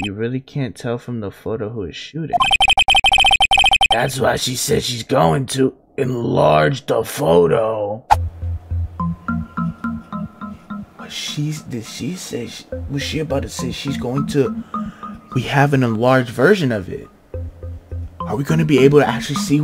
You really can't tell from the photo who is shooting. That's why she said she's going to enlarge the photo. But did she say, was she about to say she's going to, we have an enlarged version of it? Are we going to be able to actually see?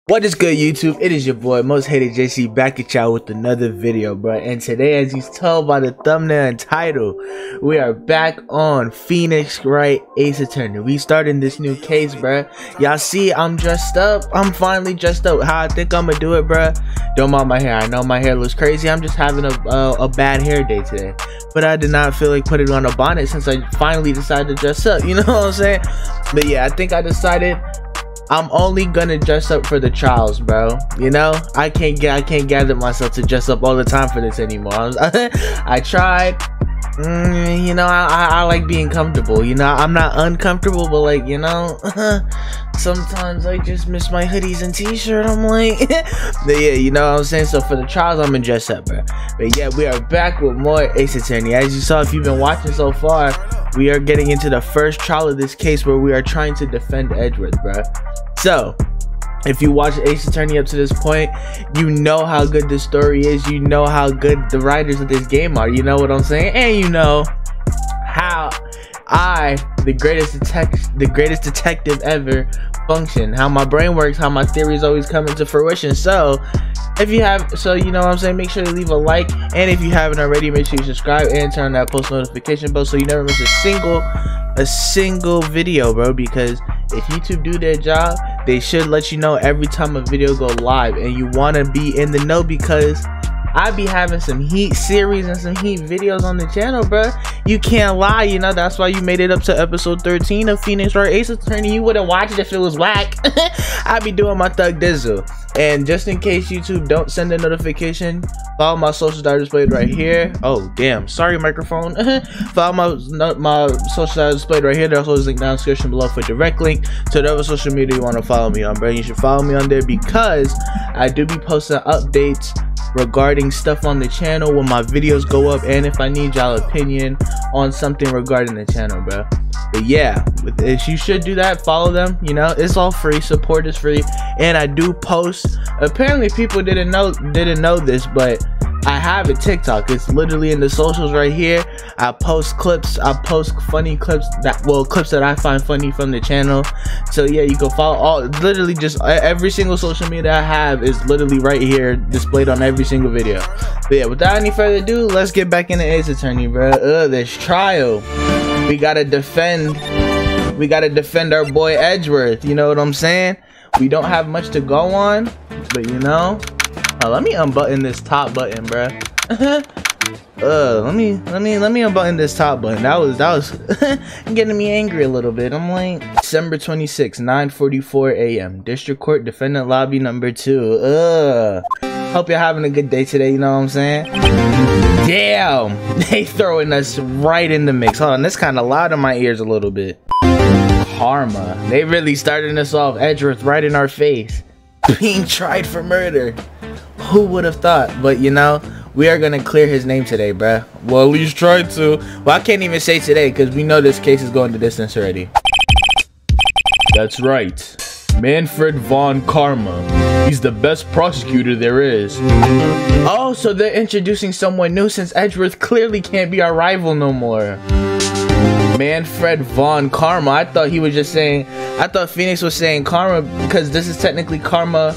What is good, YouTube? It is your boy Most Hated JC back at y'all with another video, bro. And today, as you tell by the thumbnail and title, we are back on Phoenix Wright Ace Attorney. We starting this new case, bro. Y'all see I'm dressed up. I'm finally dressed up how I think I'm gonna do it, bro. Don't mind my hair. I know my hair looks crazy. I'm just having a bad hair day today. But I did not feel like putting on a bonnet since I finally decided to dress up. You know what I'm saying? But yeah, I think I decided I'm only gonna dress up for the trials, bro. You know, I can't gather myself to dress up all the time for this anymore. I tried. You know, I like being comfortable. You know, I'm not uncomfortable, but like, you know, sometimes I just miss my hoodies and t-shirt. I'm like, but yeah, you know what I'm saying. So for the trials, I'm gonna dress up, bro. But yeah, we are back with more Ace Attorney. As you saw, if you've been watching so far, we are getting into the first trial of this case where we are trying to defend Edgeworth, bro. So if you watch Ace Attorney up to this point, you know how good this story is. You know how good the writers of this game are. You know what I'm saying? And you know how the greatest detective ever, function. How my brain works. How my theories always come into fruition. So if you have, you know what I'm saying, make sure to leave a like. And if you haven't already, make sure you subscribe and turn on that post notification bell so you never miss a single video, bro. Because if YouTube do their job, they should let you know every time a video go live, and you want to be in the know because I be having some heat series and some heat videos on the channel, bro. You can't lie, you know. That's why you made it up to episode 13 of Phoenix Wright Ace Attorney. You wouldn't watch it if it was whack. I be doing my thug dizzle. And just in case YouTube don't send a notification, follow my socials that are displayed right here. Oh damn, sorry microphone. Follow my socials that are displayed right here. There's also a link down in the description below for a direct link to whatever social media you want to follow me on, bro. You should follow me on there because I do be posting updates regarding stuff on the channel when my videos go up, and if I need y'all opinion on something regarding the channel, bro. But yeah, if you should do that, follow them. You know, it's all free. Support is free, and I do post. Apparently, people didn't know this, but I have a TikTok. It's literally in the socials right here. I post clips. I post funny clips clips that I find funny from the channel. So yeah, you can follow literally just every single social media I have is literally right here displayed on every single video. But yeah, without any further ado, let's get back into Ace Attorney, bro. This trial, we gotta defend our boy Edgeworth. You know what I'm saying? We don't have much to go on, but you know. Let me unbutton this top button, bruh. let me unbutton this top button. That was getting me angry a little bit. I'm like, December 26, 9:44 a.m. District Court Defendant Lobby number 2. Hope you're having a good day today. You know what I'm saying? Damn, they throwing us right in the mix. Hold on, that's kind of loud in my ears a little bit. Karma. They really starting us off. Edgeworth right in our face, being tried for murder. Who would have thought? But you know, we are gonna clear his name today, bruh. Well, at least try to. Well, I can't even say today because we know this case is going the distance already. That's right, Manfred von Karma. He's the best prosecutor there is. Oh, so they're introducing someone new since Edgeworth clearly can't be our rival no more. Manfred von Karma. I thought he was just saying, I thought Phoenix was saying karma because this is technically karma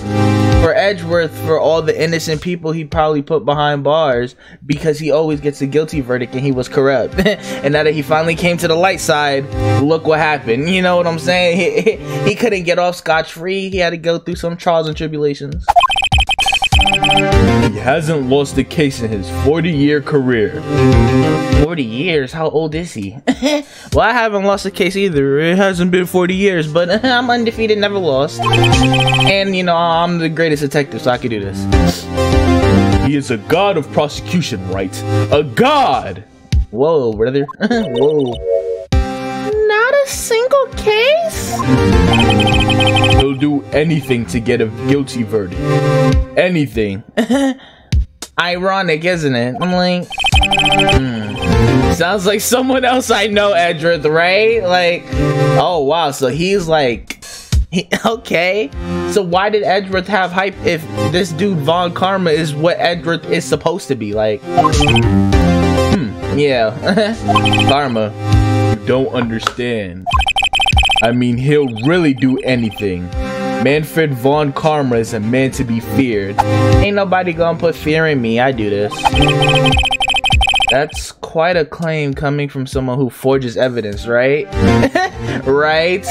for Edgeworth for all the innocent people he probably put behind bars because he always gets a guilty verdict and he was corrupt. And now that he finally came to the light side, look what happened. You know what I'm saying? He couldn't get off scotch-free. He had to go through some trials and tribulations. He hasn't lost a case in his 40-year career. 40 years? How old is he? Well, I haven't lost a case either. It hasn't been 40 years, but I'm undefeated, never lost. And, you know, I'm the greatest detective, so I can do this. He is a god of prosecution, Wright. A god! Whoa, brother. Whoa. Not a single case? He'll do anything to get a guilty verdict. Anything. Ironic, isn't it? I'm like, sounds like someone else I know, Edgeworth, right? Like, oh wow, so he's like, okay. So why did Edgeworth have hype if this dude Von Karma is what Edgeworth is supposed to be? Like, yeah. Karma. You don't understand. I mean, he'll really do anything. Manfred von Karma is a man to be feared. Ain't nobody gonna put fear in me. I do this. That's quite a claim coming from someone who forges evidence, right? Right?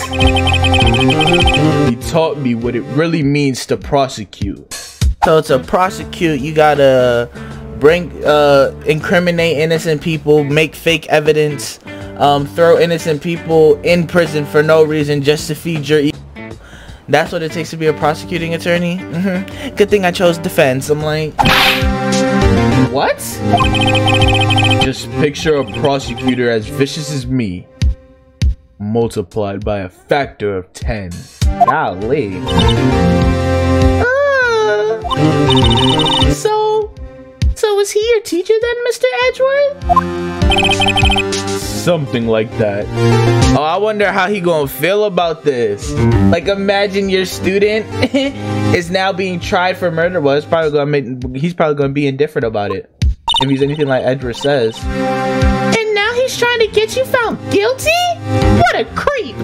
He taught me what it really means to prosecute. So to prosecute, you gotta incriminate innocent people, make fake evidence, throw innocent people in prison for no reason just to feed your ego. That's what it takes to be a prosecuting attorney. Good thing I chose defense. I'm like, what? Just picture a prosecutor as vicious as me, multiplied by a factor of 10. Golly. So is he your teacher then, Mr. Edgeworth? Something like that. Oh, I wonder how he gonna feel about this. Like, imagine your student is now being tried for murder. Well, he's probably gonna be indifferent about it if he's anything like Edgeworth says. And now he's trying to get you found guilty? What a creep!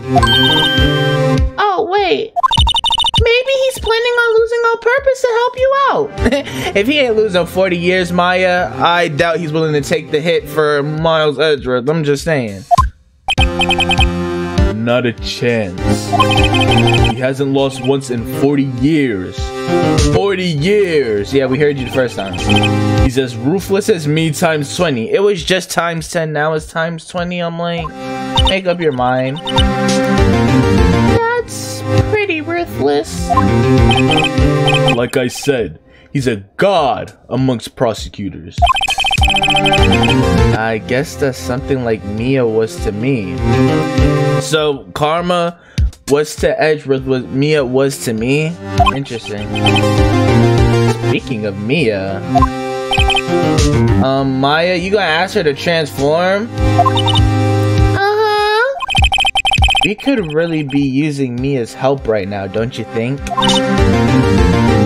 Oh wait. Maybe he's planning on losing on purpose to help you out. If he ain't losing 40 years, Maya, I doubt he's willing to take the hit for Miles Edgeworth. I'm just saying. Not a chance. He hasn't lost once in 40 years. 40 years! Yeah, we heard you the first time. He's as ruthless as me times 20. It was just times 10, now it's times 20. I'm like, make up your mind. That's pretty ruthless. Like I said, he's a god amongst prosecutors. I guess that's something like Mia was to me. So Karma was to Edgeworth what Mia was to me. Interesting. Speaking of Mia, Maya, you gonna ask her to transform? We could really be using Mia's help right now, don't you think?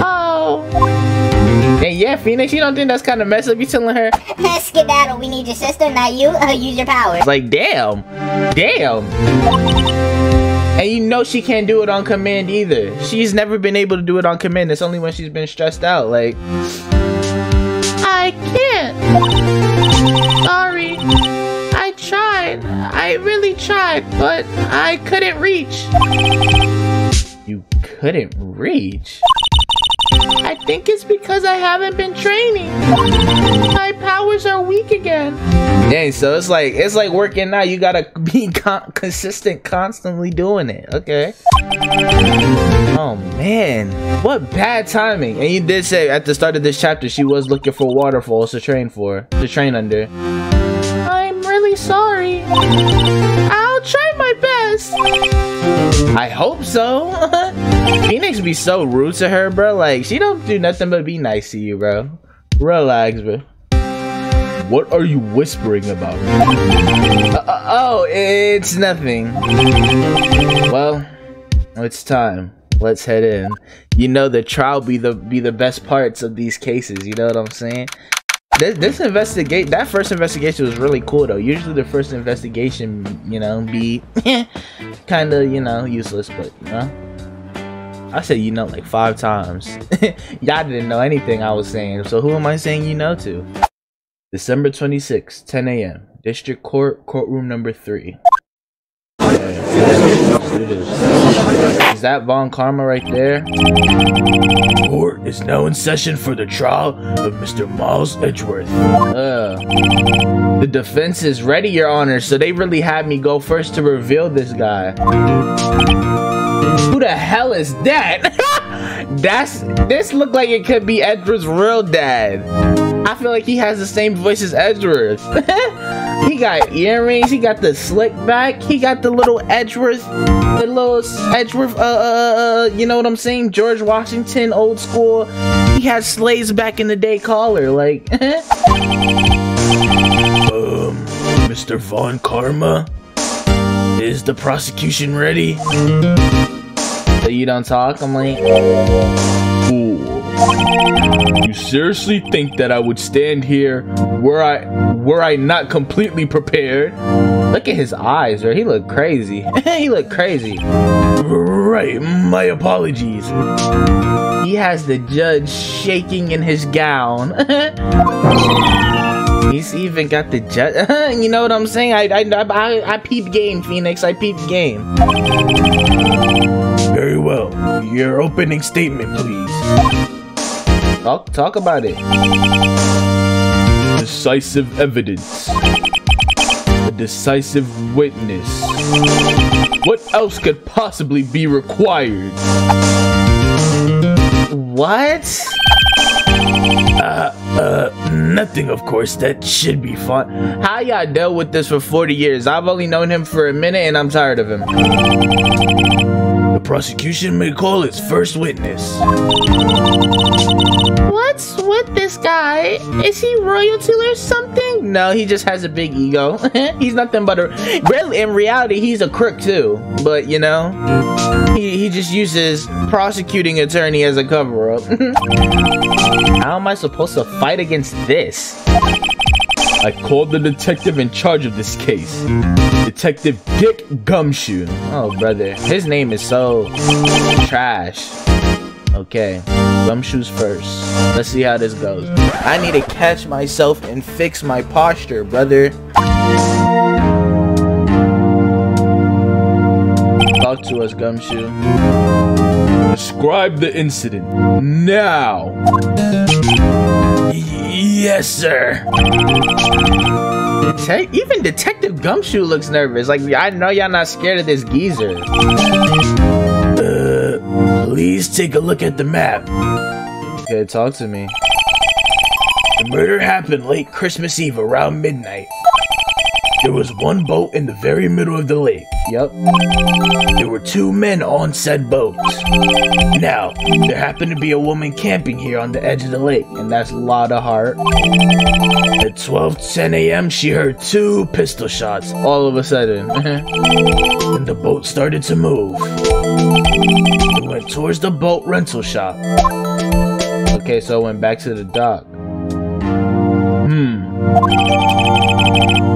Oh. And yeah, Phoenix, you don't think that's kind of messed up? You telling her, skedaddle, we need your sister, not you. Use your powers. Like, damn. Damn. And you know she can't do it on command either. She's never been able to do it on command. It's only when she's been stressed out. Like, I can't. Sorry. I tried. I really tried, but I couldn't reach. You couldn't reach? I think it's because I haven't been training. My powers are weak again. Dang, so it's like working out. You gotta be consistent, constantly doing it. Okay. Oh man, what bad timing. And you did say at the start of this chapter she was looking for waterfalls to train under. I'm really sorry. I'll try my best. I hope so. Phoenix be so rude to her, bro. Like, she don't do nothing but be nice to you, bro. Relax, bro. What are you whispering about? Oh, it's nothing. Well, it's time. Let's head in. You know the trial be the best parts of these cases. You know what I'm saying? that first investigation was really cool though. Usually the first investigation, you know, be kind of, you know, useless, but you know, I said you know like 5 times. Y'all didn't know anything I was saying, so who am I saying you know to? December 26th, 10 a.m. District Court, courtroom number 3. Okay, let's do this. Is that Von Karma right there? Court is now in session for the trial of Mr. Miles Edgeworth. The defense is ready, Your Honor, so they really had me go first to reveal this guy. Who the hell is that? This looked like it could be Edgeworth's real dad. I feel like he has the same voice as Edgeworth. He got earrings, he got the slick back, he got the little Edgeworth, you know what I'm saying? George Washington, old school. He had Slaves back in the day collar, like. Mr. Von Karma, is the prosecution ready? So you don't talk? I'm like, fool. You seriously think that I would stand here were I not completely prepared? Look at his eyes, bro. He look crazy. He look crazy. Right, my apologies. He has the judge shaking in his gown. He's even got the judge. You know what I'm saying? I peep game, Phoenix. I peep game. Very well. Your opening statement, please. Talk about it. Decisive evidence. A decisive witness. What else could possibly be required? What? Nothing, of course. That should be fun. How y'all dealt with this for 40 years? I've only known him for a minute and I'm tired of him. The prosecution may call its first witness. What's with this guy? Is he royalty or something? No, he just has a big ego. He's nothing but really, in reality, he's a crook too. But, you know, he just uses prosecuting attorney as a cover-up. How am I supposed to fight against this? I called the detective in charge of this case. Detective Dick Gumshoe. Oh, brother. His name is so trash. Okay, Gumshoe's first. Let's see how this goes. I need to catch myself and fix my posture, brother. Talk to us, Gumshoe. Describe the incident now. Yes, sir. Even Detective Gumshoe looks nervous. Like, I know y'all not scared of this geezer. Please take a look at the map. Okay, talk to me. The murder happened late Christmas Eve around midnight. There was one boat in the very middle of the lake. Yep. There were 2 men on said boats. Now, there happened to be a woman camping here on the edge of the lake. And that's Lotta Hart. At 12:10 a.m., she heard 2 pistol shots. All of a sudden. And the boat started to move. It went towards the boat rental shop. Okay, so it went back to the dock.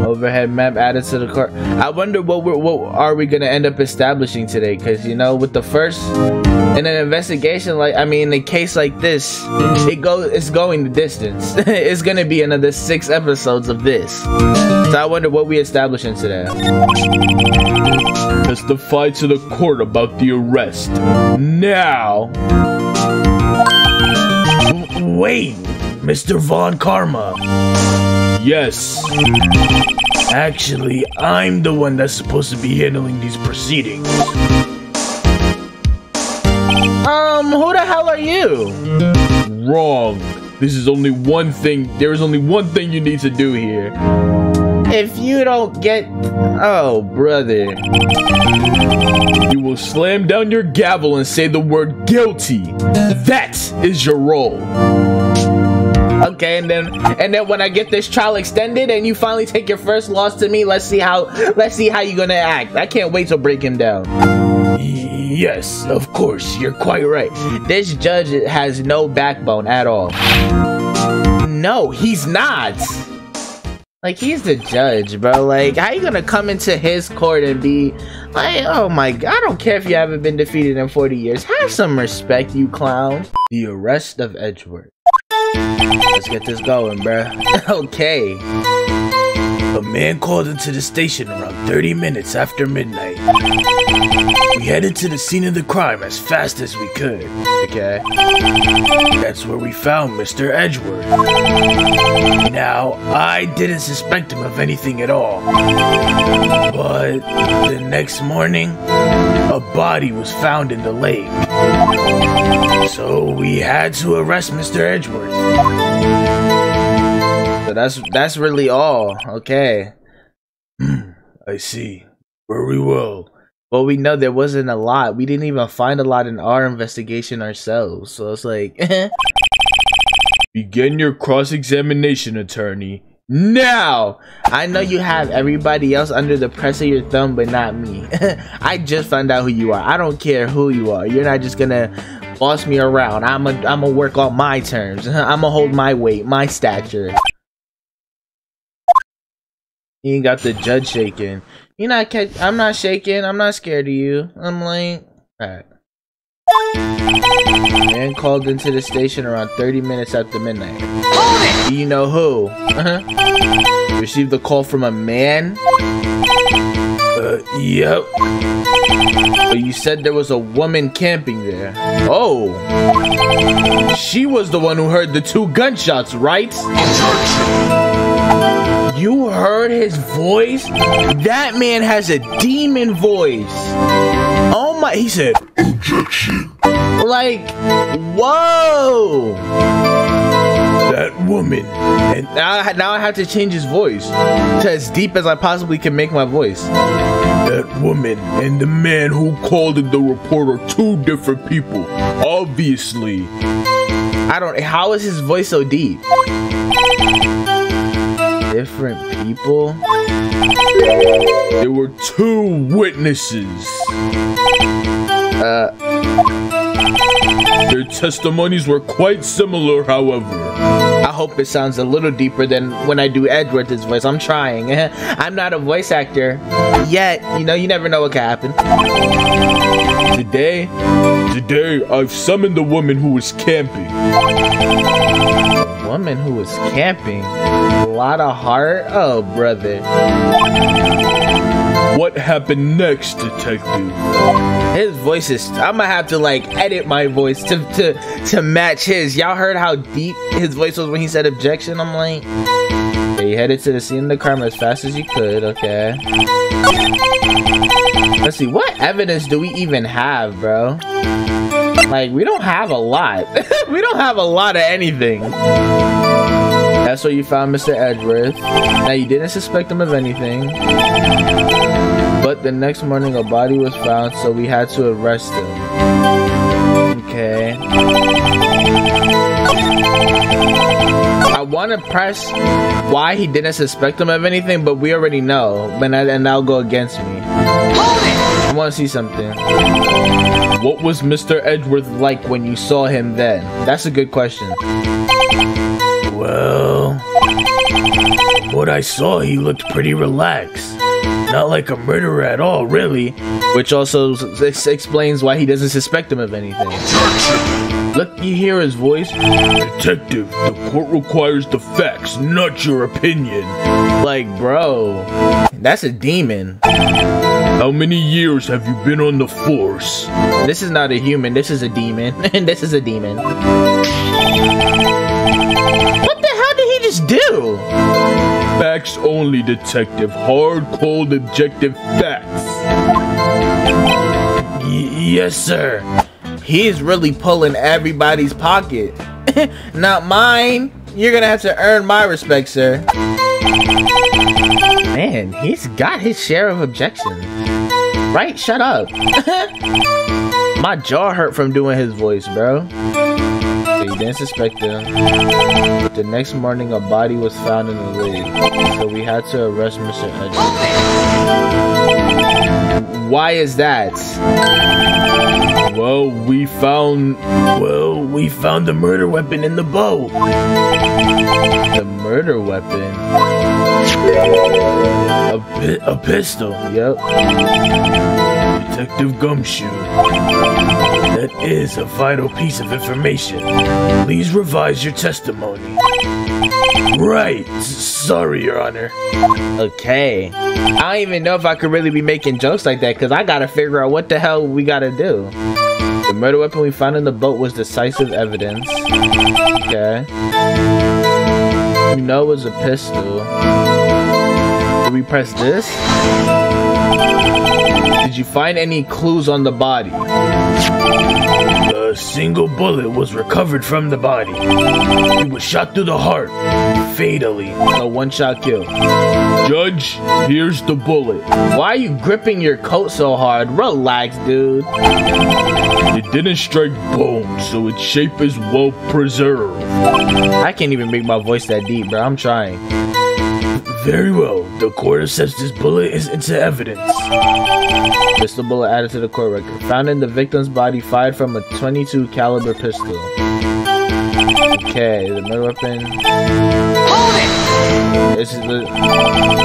Overhead map added to the car. I wonder what are we gonna end up establishing today? Because you know, with the first in an investigation, like in a case like this, it's going the distance. It's gonna be another 6 episodes of this. So I wonder what we establishing today. Testify to the court about the arrest now. Wait, Mr. Von Karma. Yes. Actually, I'm the one that's supposed to be handling these proceedings. Who the hell are you? Wrong. This is only one thing. There is only one thing you need to do here. If you don't get... Oh, brother. You will slam down your gavel and say the word guilty. That is your role. Okay, and then when I get this trial extended and you finally take your first loss to me, let's see how you're gonna act. I can't wait to break him down. Yes, of course, you're quite right. This judge has no backbone at all. No, he's not. Like, he's the judge, bro. Like, how you gonna come into his court and be like, oh my god, I don't care if you haven't been defeated in 40 years. Have some respect, you clown. The arrest of Edgeworth. Let's get this going, bro. Okay. A man called into the station around 30 minutes after midnight. We headed to the scene of the crime as fast as we could. Okay. That's where we found Mr. Edgeworth. Now, I didn't suspect him of anything at all. But the next morning, a body was found in the lake. So we had to arrest Mr. Edgeworth. So that's really all. Okay. I see. Very well. Well, we know there wasn't a lot. We didn't even find a lot in our investigation ourselves. So it's like, begin your cross-examination, attorney. now! I know you have everybody else under the press of your thumb, but not me. I just found out who you are. I don't care who you are. You're not just gonna boss me around. I'ma work on my terms. I'ma hold my weight, my stature. You ain't got the judge shaking. You're not I'm not shaking. I'm not scared of you. I'm like, alright. Man called into the station around 30 minutes after midnight. Do you know who? Received a call from a man? Yep. But you said there was a woman camping there. Oh. She was the one who heard the 2 gunshots, right? You heard his voice? That man has a demon voice. Oh my, he said, objection. Like, whoa. That woman. And now I have to change his voice to as deep as I possibly can make my voice. That woman and the man who called in the report are 2 different people. Obviously. How is his voice so deep? Different people? There were 2 witnesses. Their testimonies were quite similar, however. I hope it sounds a little deeper than when I do Edgeworth's voice. I'm trying. I'm not a voice actor yet. You know, you never know what can happen. Today, I've summoned the woman who was camping. Woman who was camping? A lot of heart? Oh, brother. What happened next, detective? His voice is... I'm gonna have to, like, edit my voice to match his. Y'all heard how deep his voice was when he said objection? I'm like... Okay, you headed to the scene of the crime as fast as you could. Okay. Let's see. What evidence do we even have, bro? Like, we don't have a lot. We don't have a lot of anything. That's where you found Mr. Edgeworth. Now, you didn't suspect him of anything. But the next morning, a body was found, so we had to arrest him. Okay. I want to press why he didn't suspect him of anything, but we already know. And that'll go against me. I want to see something. What was Mr. Edgeworth like when you saw him then? That's a good question. Well, from what I saw, he looked pretty relaxed. Not like a murderer at all, really. Which also explains why he doesn't suspect him of anything. Look, you hear his voice? Detective, the court requires the facts, not your opinion. Like, bro, that's a demon. How many years have you been on the force? This is not a human, this is a demon. This is a demon. What the hell did he just do? Facts only, detective. Hard, cold, objective facts. Yes, sir. He's really pulling everybody's pocket. Not mine. You're gonna have to earn my respect, sir. Man, he's got his share of objections. Right? Shut up. My jaw hurt from doing his voice, bro. So you didn't suspect him. The next morning, a body was found in the lake. So we had to arrest Mr. Edgeworth. Why is that? Well, we found the murder weapon in the boat. The murder weapon? A pistol. Yep. Detective Gumshoe. That is a vital piece of information. Please revise your testimony. Right. Sorry, Your Honor. Okay. I don't even know if I could really be making jokes like that, because I gotta figure out what the hell we gotta do. The murder weapon we found in the boat was decisive evidence. Okay. You know it was a pistol. Did we press this? Did you find any clues on the body? A single bullet was recovered from the body. It was shot through the heart, fatally. A one-shot kill. Judge, here's the bullet. Why are you gripping your coat so hard? Relax, dude. It didn't strike bone, so its shape is well preserved. I can't even make my voice that deep, bro. I'm trying. Very well. The court accepts this bullet is into evidence. Pistol bullet added to the court record. Found in the victim's body, fired from a .22 caliber pistol. Okay, the murder weapon. Hold it! This is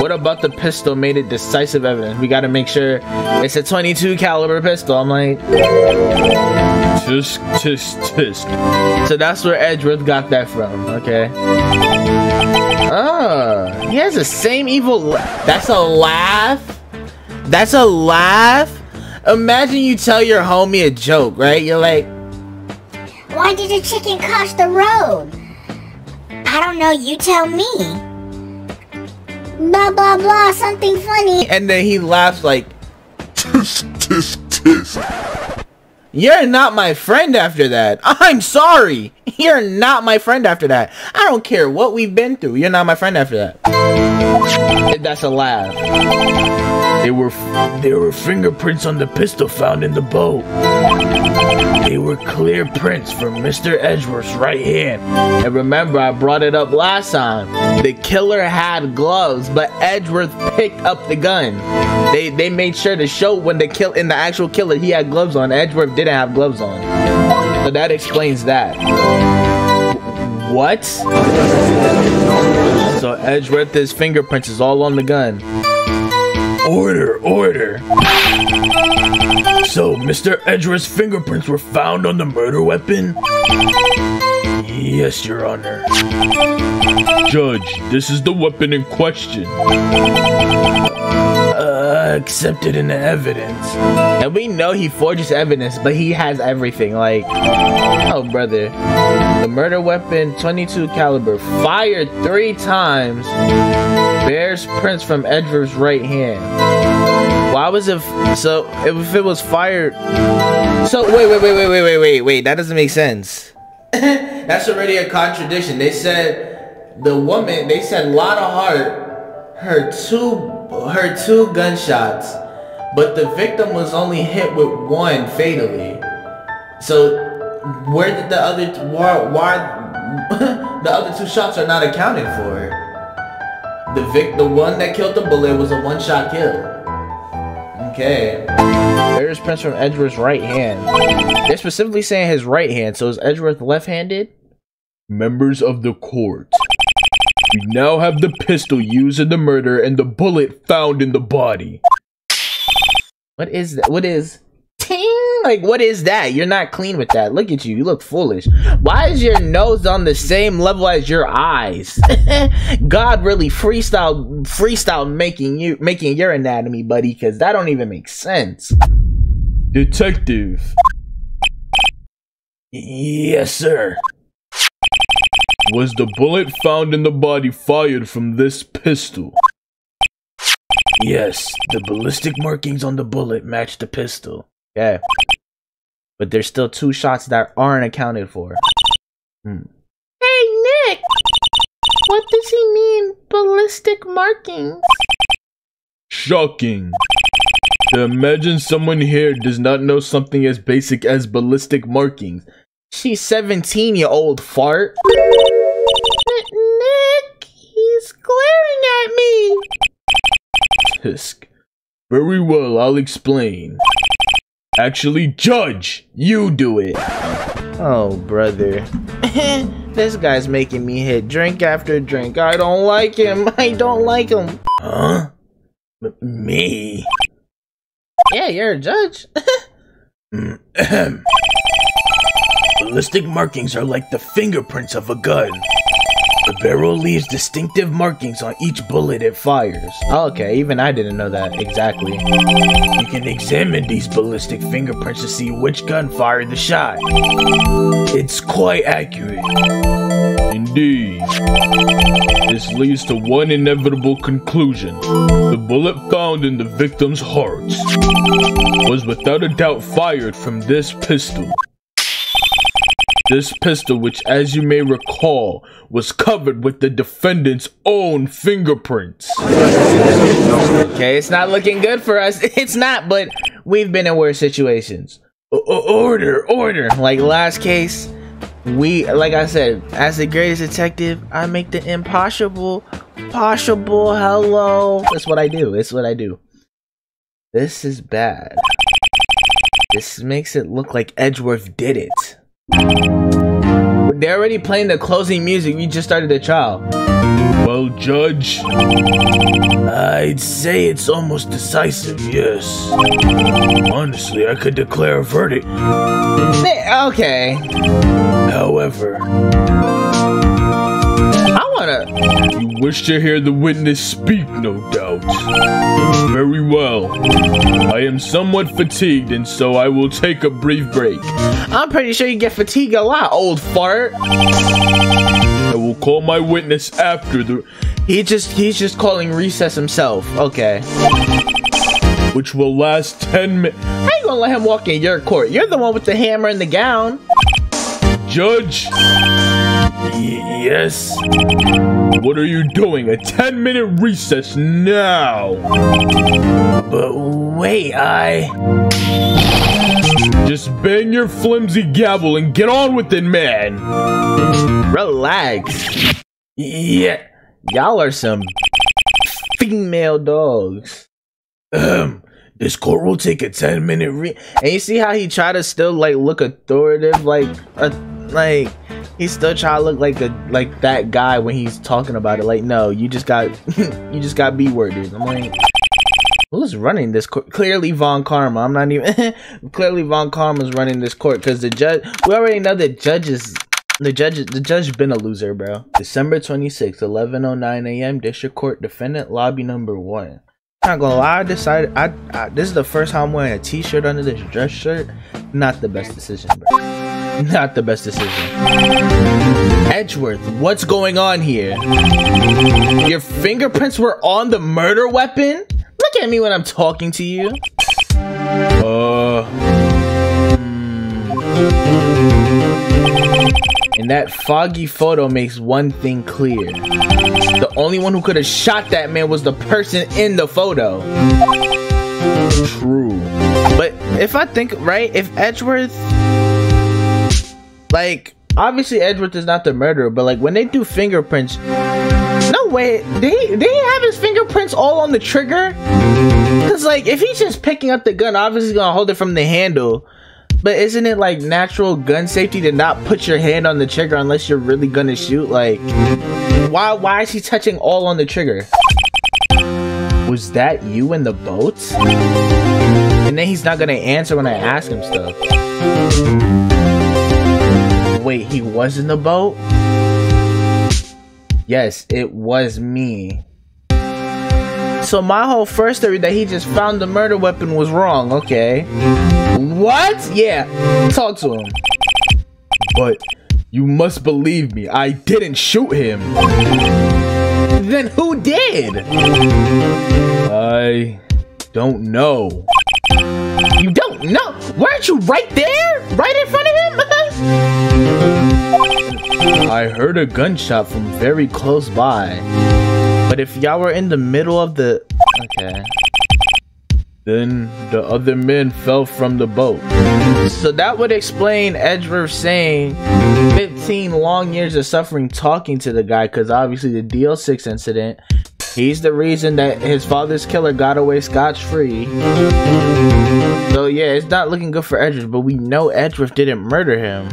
what about the pistol made it decisive evidence? We gotta make sure it's a .22 caliber pistol. I'm like, tisk, tisk, tisk. So that's where Edgeworth got that from. Okay. Oh, he has the same evil. That's a laugh. That's a laugh. Imagine you tell your homie a joke, right? You're like, why did the chicken cross the road? I don't know, you tell me. Blah, blah, blah, something funny. And then he laughs like, tisk, tisk, tisk. You're not my friend after that. I'm sorry. You're not my friend after that. I don't care what we've been through. You're not my friend after that. That's a laugh. There were fingerprints on the pistol found in the boat. They were clear prints from Mr. Edgeworth's right hand. And remember, I brought it up last time. The killer had gloves, but Edgeworth picked up the gun. They made sure to show when in the actual killer he had gloves on. Edgeworth didn't have gloves on. So that explains that. What? So Edgeworth's fingerprints is all on the gun. Order, order. So, Mr. Edgeworth's fingerprints were found on the murder weapon? Yes, Your Honor. Judge, this is the weapon in question. Accepted in the evidence. And we know he forges evidence, but he has everything. Like, oh, brother. The murder weapon, .22 caliber, fired 3 times. Bears prints from Edgeworth's right hand. Why was it? So if it was fired, so wait. That doesn't make sense. That's already a contradiction. They said the woman. They said Lotta Hart, her two gunshots, but the victim was only hit with 1 fatally. So where did the other why the other 2 shots are not accounted for? The one that killed the bullet was a 1-shot kill. Okay. There's prints from Edgeworth's right hand. They're specifically saying his right hand, so is Edgeworth left-handed? Members of the court, we now have the pistol used in the murder and the bullet found in the body. What is that? What is? Ting! Like, what is that? You're not clean with that. Look at you. You look foolish. Why is your nose on the same level as your eyes? God really freestyle making your anatomy, buddy, because that don't even make sense. Detective. Yes, sir. Was the bullet found in the body fired from this pistol? Yes, the ballistic markings on the bullet match the pistol. Yeah. But there's still 2 shots that aren't accounted for. Hey, Nick! What does he mean, ballistic markings? Shocking. To imagine someone here does not know something as basic as ballistic markings. She's 17, you old fart. Nick, he's glaring at me. Tisk. Very well, I'll explain. Actually, Judge, you do it. Oh, brother. This guy's making me hit drink after drink. I don't like him. I don't like him. Huh? Me? Yeah, you're a judge. Ballistic markings are like the fingerprints of a gun. The barrel leaves distinctive markings on each bullet it fires. Okay, even I didn't know that exactly. You can examine these ballistic fingerprints to see which gun fired the shot. It's quite accurate. Indeed. This leads to one inevitable conclusion. The bullet found in the victim's heart was without a doubt fired from this pistol. This pistol, which as you may recall, was covered with the defendant's own fingerprints. Okay, it's not looking good for us. It's not, but we've been in worse situations. Order. Like last case, like I said, as the greatest detective, I make the impossible possible. Hello. That's what I do. This is bad. This makes it look like Edgeworth did it. They're already playing the closing music. We just started the trial. Well, Judge, I'd say it's almost decisive, yes. Honestly, I could declare a verdict. Okay. However, you wish to hear the witness speak, no doubt. Very well. I am somewhat fatigued, and so I will take a brief break. I'm pretty sure you get fatigued a lot, old fart. I will call my witness after the... He's just calling recess himself. Okay. Which will last 10 minutes. How you gonna let him walk in your court? You're the one with the hammer and the gown. Judge? Yes? What are you doing? A 10-minute recess now! But wait, Just bang your flimsy gavel and get on with it, man! Relax. Yeah. Y'all are some female dogs. This court will take a 10-minute and you see how he tried to still like look authoritative, like he still try to look like that guy when he's talking about it. Like, no, you just got B-worded. I'm like, who's running this court? Clearly Von Karma. I'm not even clearly Von Karma's running this court because the judge, we already know the judge been a loser, bro. December 26th, 11:09 a.m. District Court, defendant lobby number 1. I'm not gonna lie, I decided this is the first time I'm wearing a t-shirt under this dress shirt. Not the best decision, bro. Not the best decision. Edgeworth, what's going on here? Your fingerprints were on the murder weapon? Look at me when I'm talking to you. And that foggy photo makes one thing clear. The only one who could have shot that man was the person in the photo. True. But if I think, right, if Edgeworth, like, obviously Edgeworth is not the murderer, but like when they do fingerprints, no way, they have his fingerprints all on the trigger? Because like, if he's just picking up the gun, obviously he's gonna hold it from the handle. But isn't it like natural gun safety to not put your hand on the trigger unless you're really gonna shoot? Like, why is he touching all on the trigger? Was that you in the boat? And then he's not gonna answer when I ask him stuff. Wait, he was in the boat? Yes, it was me. So my whole first theory that he just found the murder weapon was wrong. Okay. What? Yeah. Talk to him. But you must believe me, I didn't shoot him. Then who did? I don't know. You don't know? Weren't you right there? Right in front of him? I heard a gunshot from Very close by. But if y'all were in the middle of the... Okay. Then the other men fell from the boat. So that would explain Edgeworth saying 15 long years of suffering talking to the guy, because obviously the DL6 incident, He's the reason that his father's killer got away scotch-free. So yeah, it's not looking good for Edgeworth, but we know Edgeworth didn't murder him.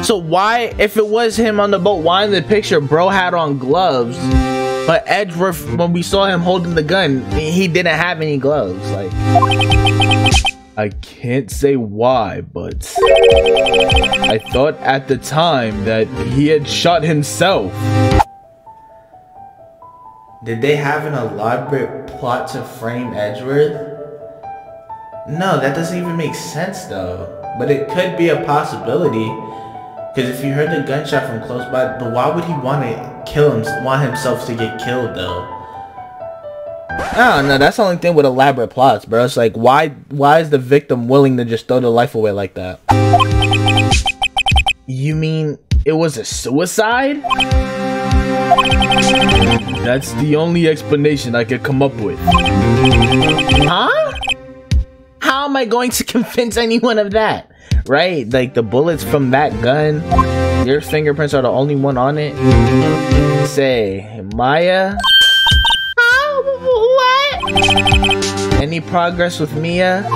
So why, if it was him on the boat, why in the picture bro had on gloves, but Edgeworth, when we saw him holding the gun, he didn't have any gloves? Like, I can't say why, but I thought at the time that he had shot himself. Did they have an elaborate plot to frame Edgeworth? No, that doesn't even make sense though. But it could be a possibility. Because if you heard the gunshot from close by, but why would he want to kill him, want himself to get killed though? I don't know, that's the only thing with elaborate plots, bro. It's like, why is the victim willing to just throw their life away like that? You mean it was a suicide? That's the only explanation I could come up with. Huh? How am I going to convince anyone of that? Right? Like, the bullets from that gun, your fingerprints are the only one on it. Say, Maya? What? Any progress with Mia?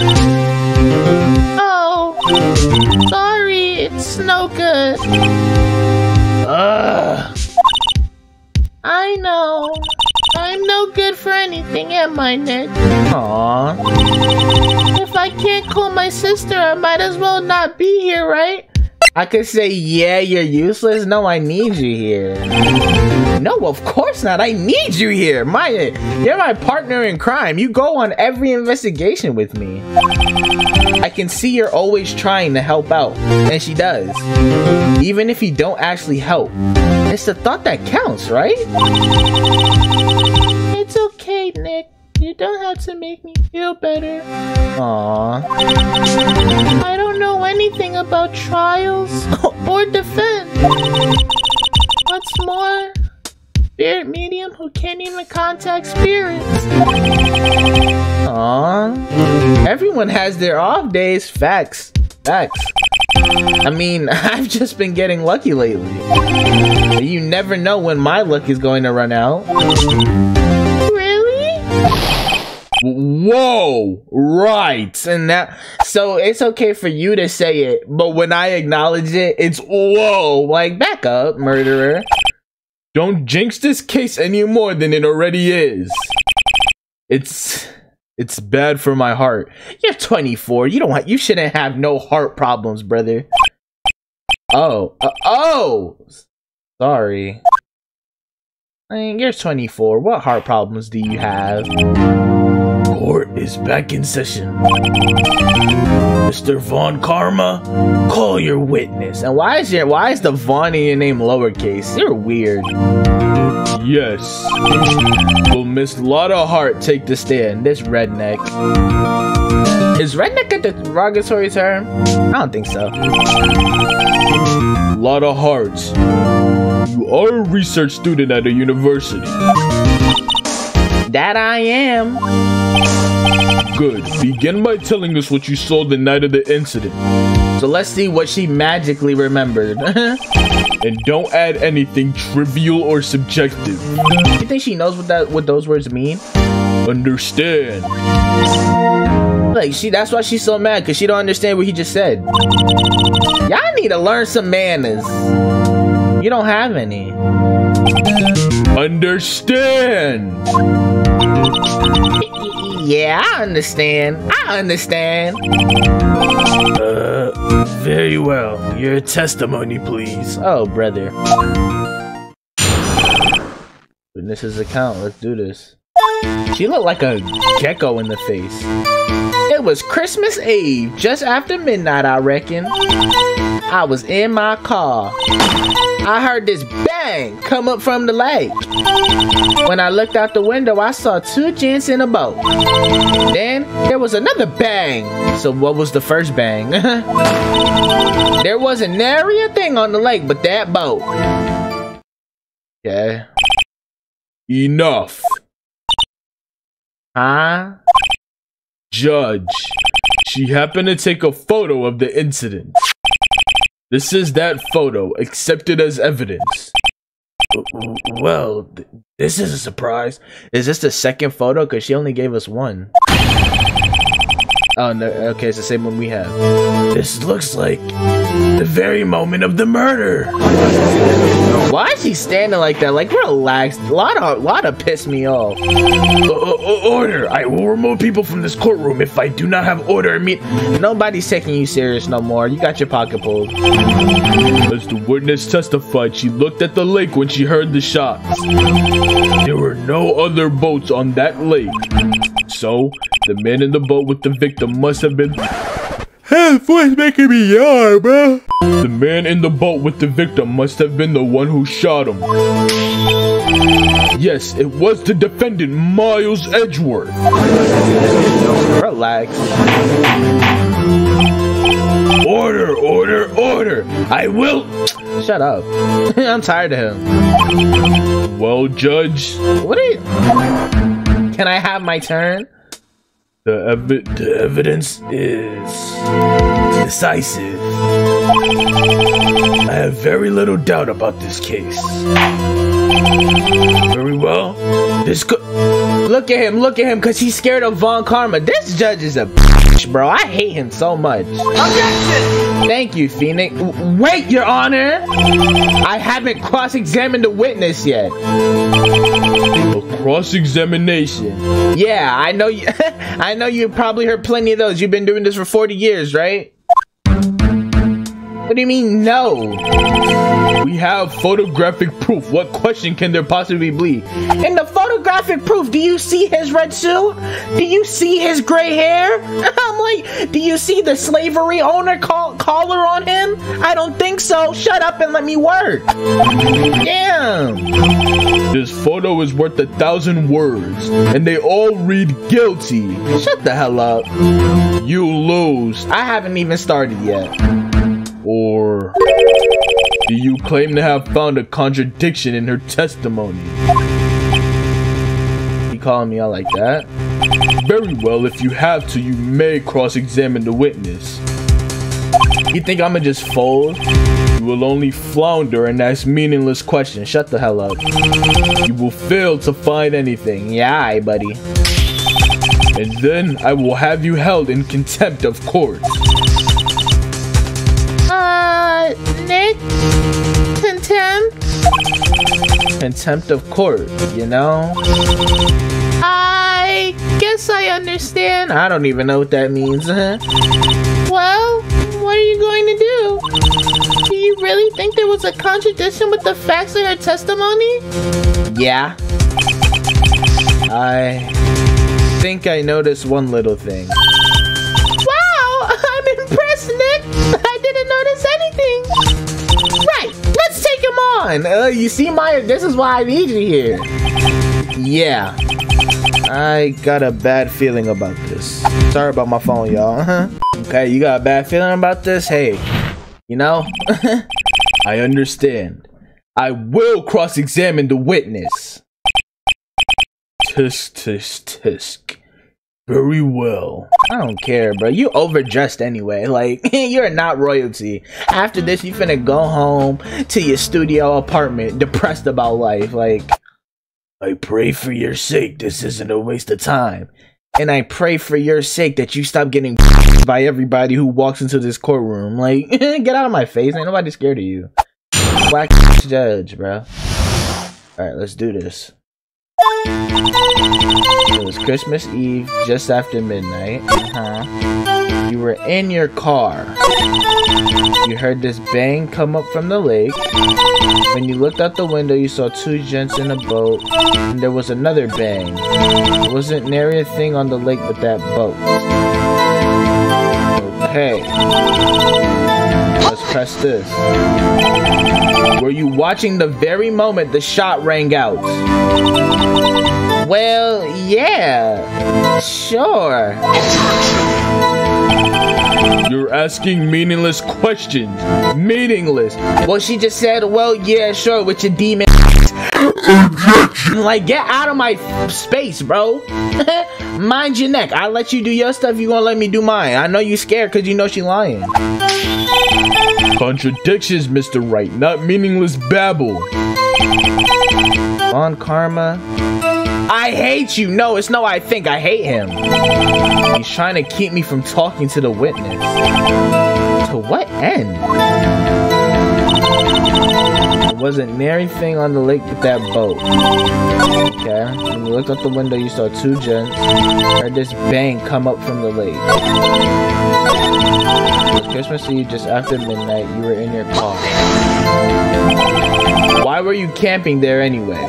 Oh, sorry, it's no good. Ugh. I know. I'm no good for anything, am I, Nick? Aww. If I can't call my sister, I might as well not be here, right? I could say, yeah, you're useless. No, I need you here. No, of course not. I need you here. You're my partner in crime. You go on every investigation with me. I can see you're always trying to help out, and she does. Even if you don't actually help. It's the thought that counts, right? It's okay, Nick. You don't have to make me feel better. Aww. I don't know anything about trials or defense. What's more, spirit medium who can't even contact spirits. Aww. Everyone has their off days. Facts. Facts. I mean, I've just been getting lucky lately. You never know when my luck is going to run out. Whoa, right. And that, so it's okay for you to say it, but when I acknowledge it, it's whoa. Like, back up, murderer. Don't jinx this case any more than it already is. It's bad for my heart. You're 24. You shouldn't have no heart problems, brother. Oh, sorry. I mean, you're 24. What heart problems do you have? Court is back in session. Mr. Von Karma, call your witness. And why is the Von in your name lowercase? You're weird. Yes. Will Miss Lotta Hart take the stand? This redneck. Is redneck a derogatory term? I don't think so. Lotta Hart, you are a research student at a university. That I am. Good. Begin by telling us what you saw the night of the incident. So let's see what she magically remembered. And don't add anything trivial or subjective. You think she knows what those words mean? Understand. Like, that's why she's so mad, because she don't understand what he just said. Y'all need to learn some manners. You don't have any. Understand. Yeah, I understand. I understand. Very well. Your testimony, please. Oh, brother. Witness's account. Let's do this. She looked like a gecko in the face. It was Christmas Eve, just after midnight, I reckon. I was in my car. I heard this bang come up from the lake. When I looked out the window, I saw two gents in a boat. Then there was another bang. So what was the first bang? There wasn't nary a thing on the lake but that boat. Okay. Enough. Huh? Judge, she happened to take a photo of the incident. This is that photo, accepted as evidence. Well, this is a surprise. Is this the second photo? Because she only gave us one. Oh, no. Okay, it's the same one we have. This looks like the very moment of the murder. Why is he standing like that? Like, relax. A lot of piss me off. Order. I will remove people from this courtroom if I do not have order. Nobody's taking you serious no more. You got your pocket pulled. As the witness testified, she looked at the lake when she heard the shots. There were no other boats on that lake. So, the man in the boat with the victim must have been... His voice making me yawn, bro. The man in the boat with the victim must have been the one who shot him. Yes, it was the defendant, Miles Edgeworth. Relax. Order, order, order. I will... Shut up. I'm tired of him. Well, Judge. What are you... Can I have my turn? The evidence is decisive. I have very little doubt about this case. Very well. Look at him, because he's scared of Von Karma. This judge is a bitch, bro. I hate him so much. Objection! Thank you, Phoenix. Wait, Your Honor! I haven't cross-examined the witness yet. A cross-examination? Yeah, I know you. I know you probably heard plenty of those. You've been doing this for 40 years, right? What do you mean, no? We have photographic proof. What question can there possibly be? In the photographic proof, do you see his red suit? Do you see his gray hair? I'm like, do you see the slavery owner collar on him? I don't think so. Shut up and let me work. Damn. This photo is worth 1,000 words, and they all read guilty. Shut the hell up. You lose. I haven't even started yet. Or do you claim to have found a contradiction in her testimony? You calling me out like that? Very well, if you have to, you may cross-examine the witness. You think I'ma just fold? You will only flounder and ask meaningless questions. Shut the hell up. You will fail to find anything. Yeah, aye, buddy. And then I will have you held in contempt of court. Nick? Contempt? Contempt of court, you know? I guess I understand. I don't even know what that means. Well, what are you going to do? Do you really think there was a contradiction with the facts in her testimony? Yeah. I think I noticed one little thing. Wow, I'm impressed, Nick. I didn't notice anything. Right, let's take him on. You see, Maya, this is why I need you here. Yeah, I got a bad feeling about this. Sorry about my phone, y'all. Okay, you got a bad feeling about this? Hey, you know, I understand. I will cross-examine the witness. Tisk, tisk, tisk. Very well. I don't care, bro. You overdressed anyway. Like, you're not royalty. After this, you finna go home to your studio apartment, depressed about life. Like, I pray for your sake this isn't a waste of time. And I pray for your sake that you stop getting by everybody who walks into this courtroom. Like, get out of my face. Ain't nobody scared of you. Whack judge, bro. Alright, let's do this. It was Christmas Eve, just after midnight. You were in your car. You heard this bang come up from the lake. When you looked out the window, you saw two gents in a boat, and there was another bang. There wasn't nary a thing on the lake but that boat. Okay. Let's press this. Were you watching the very moment the shot rang out? Well, yeah, sure. You're asking meaningless questions. Meaningless. Well, she just said, well, yeah, sure, with your demon. Like, get out of my space, bro. Mind your neck. I'll let you do your stuff. You gonna let me do mine. I know you scared because you know she lying. Contradictions, Mr. Wright, not meaningless babble. On karma. I hate you. No, it's no I think. I hate him. He's trying to keep me from talking to the witness. To what end? There wasn't near anything on the lake with that boat. Okay. When you looked out the window, you saw two gents. Heard this bang come up from the lake. It was Christmas Eve, just after midnight. You were in your car. Why were you camping there anyway?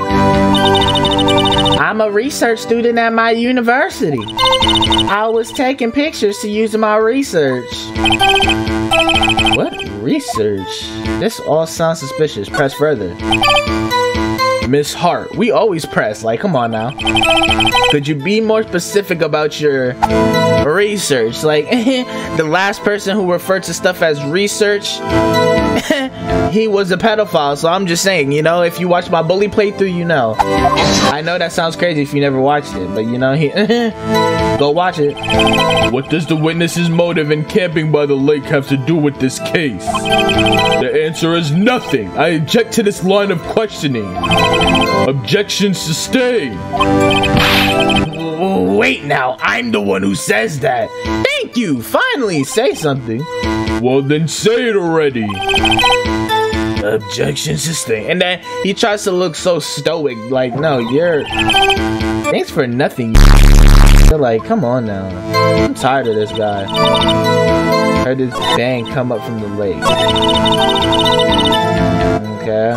I'm a research student at my university. I was taking pictures to use in my research. What research? This all sounds suspicious. Press further. Miss Hart, we always press. Like, come on now. Could you be more specific about your research? Like, the last person who referred to stuff as research, he was a pedophile. So I'm just saying, you know, if you watch my bully playthrough, you know. I know that sounds crazy if you never watched it, but you know, he go watch it. What does the witness's motive in camping by the lake have to do with this case? The answer is nothing. I object to this line of questioning. Objection sustained. Wait now, I'm the one who says that. Thank you. Finally, say something. Well, then say it already. Objection sustained. And then he tries to look so stoic. Like, no, you're... Thanks for nothing. You're like, come on now. I'm tired of this guy. Heard this bang come up from the lake. Okay.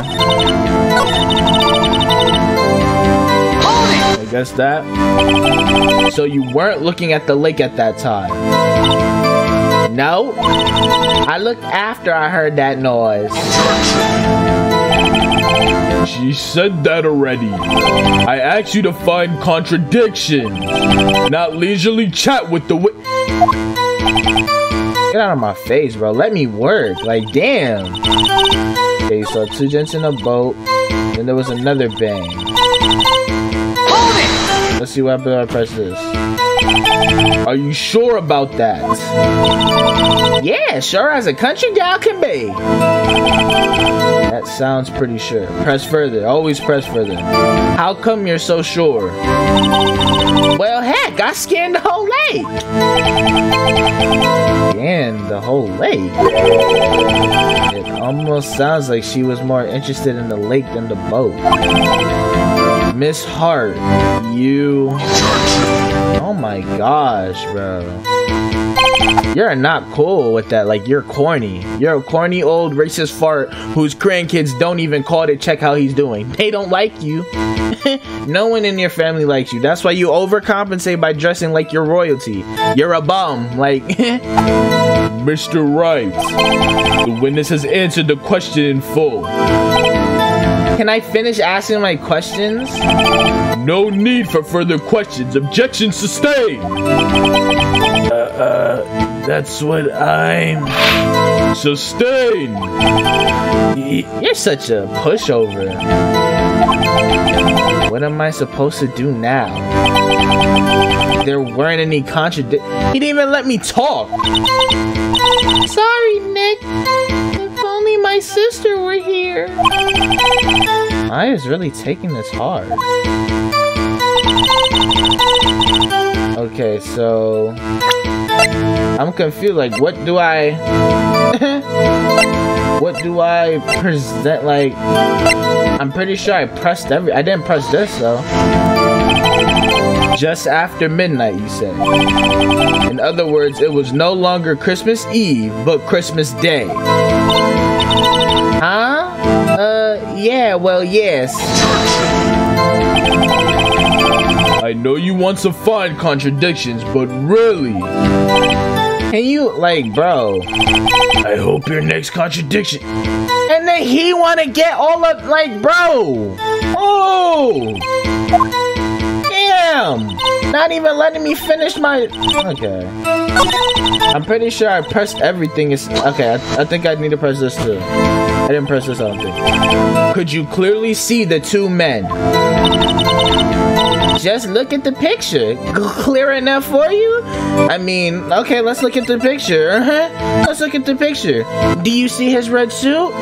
I guess that. So you weren't looking at the lake at that time? No. I looked after I heard that noise. She said that already. I asked you to find contradictions, not leisurely chat with the Get out of my face, bro. Let me work. Like, damn. Okay, you saw two gents in a boat. Then there was another bang. Let's see what happens if I press this. Are you sure about that? Yeah, sure as a country gal can be. That sounds pretty sure. Press further. Always press further. How come you're so sure? Well, heck, I scanned the whole lake. Scanned the whole lake? It almost sounds like she was more interested in the lake than the boat. Miss Hart, you... Oh my gosh, bro. You're not cool with that. Like, you're corny. You're a corny old racist fart whose grandkids don't even call to check how he's doing. They don't like you. No one in your family likes you. That's why you overcompensate by dressing like you're royalty. You're a bum. Like... Mr. Wright, the witness has answered the question in full. Can I finish asking my questions? No need for further questions. Objection sustained. That's what I'm... Sustained. You're such a pushover. What am I supposed to do now? There weren't any contradictions. He didn't even let me talk. Sorry, Nick. If only my sister were here. I was really taking this hard. Okay, so... I'm confused. Like, what do I... what do I present? Like... I'm pretty sure I pressed I didn't press this, though. Just after midnight, you said. In other words, it was no longer Christmas Eve, but Christmas Day. Huh? Yeah, well, yes. I know you want to find contradictions, but really... Can you, like, bro... I hope your next contradiction... And then he wanna get all of, like, bro! Oh! Damn! Not even letting me finish my... Okay. I'm pretty sure I pressed everything. Okay, I think I need to press this too. I didn't press this, I don't think. Could you clearly see the two men? Just look at the picture. Clear enough for you? I mean, okay, let's look at the picture. Let's look at the picture. Do you see his red suit?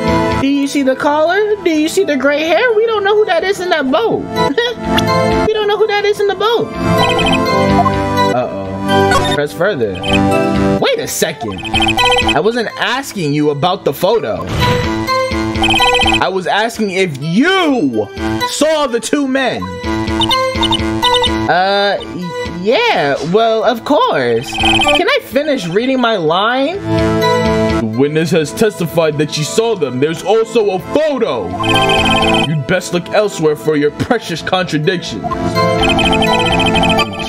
Do you see the collar? Do you see the gray hair? We don't know who that is in that boat. We don't know who that is in the boat. Uh-oh. Press further. Wait a second. I wasn't asking you about the photo. I was asking if you saw the two men. Yeah, well, of course. Can I finish reading my line? The witness has testified that she saw them. There's also a photo. You'd best look elsewhere for your precious contradictions. He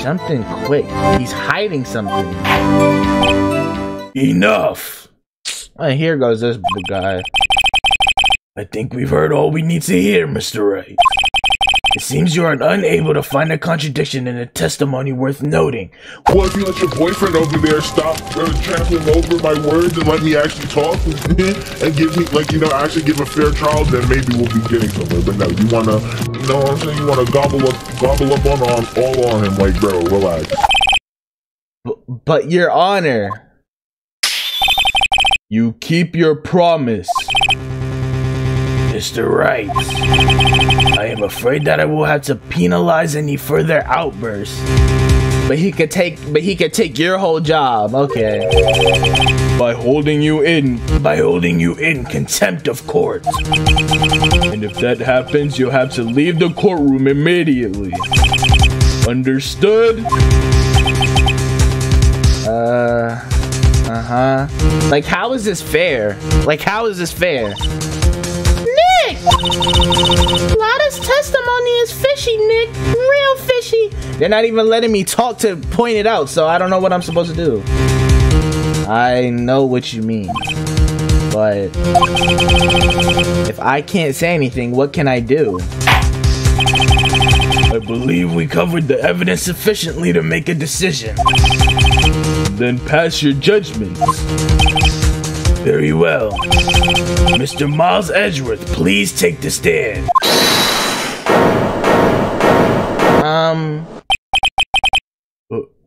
jumped in quick. He's hiding something. Enough. Oh, here goes this guy. I think we've heard all we need to hear, Mr. Wright. It seems you are unable to find a contradiction in a testimony worth noting. Well, if you let your boyfriend over there stop trampling over my words and let me actually talk and give me, like, you know, actually give a fair trial, then maybe we'll be getting somewhere. But no, you wanna, you know what I'm saying? You wanna gobble up on all on him, like, bro, relax. But Your Honor, you keep your promise. Mr. Wright, I am afraid that I will have to penalize any further outbursts. but he could take your whole job. Okay. By holding you in contempt of court. And if that happens, you'll have to leave the courtroom immediately. Understood? Like, how is this fair? Like, how is this fair? Lada's testimony is fishy, Nick. Real fishy. They're not even letting me talk to point it out, so I don't know what I'm supposed to do. I know what you mean, but if I can't say anything, what can I do? I believe we covered the evidence sufficiently to make a decision. Then pass your judgments. Very well. Mr. Miles Edgeworth, please take the stand.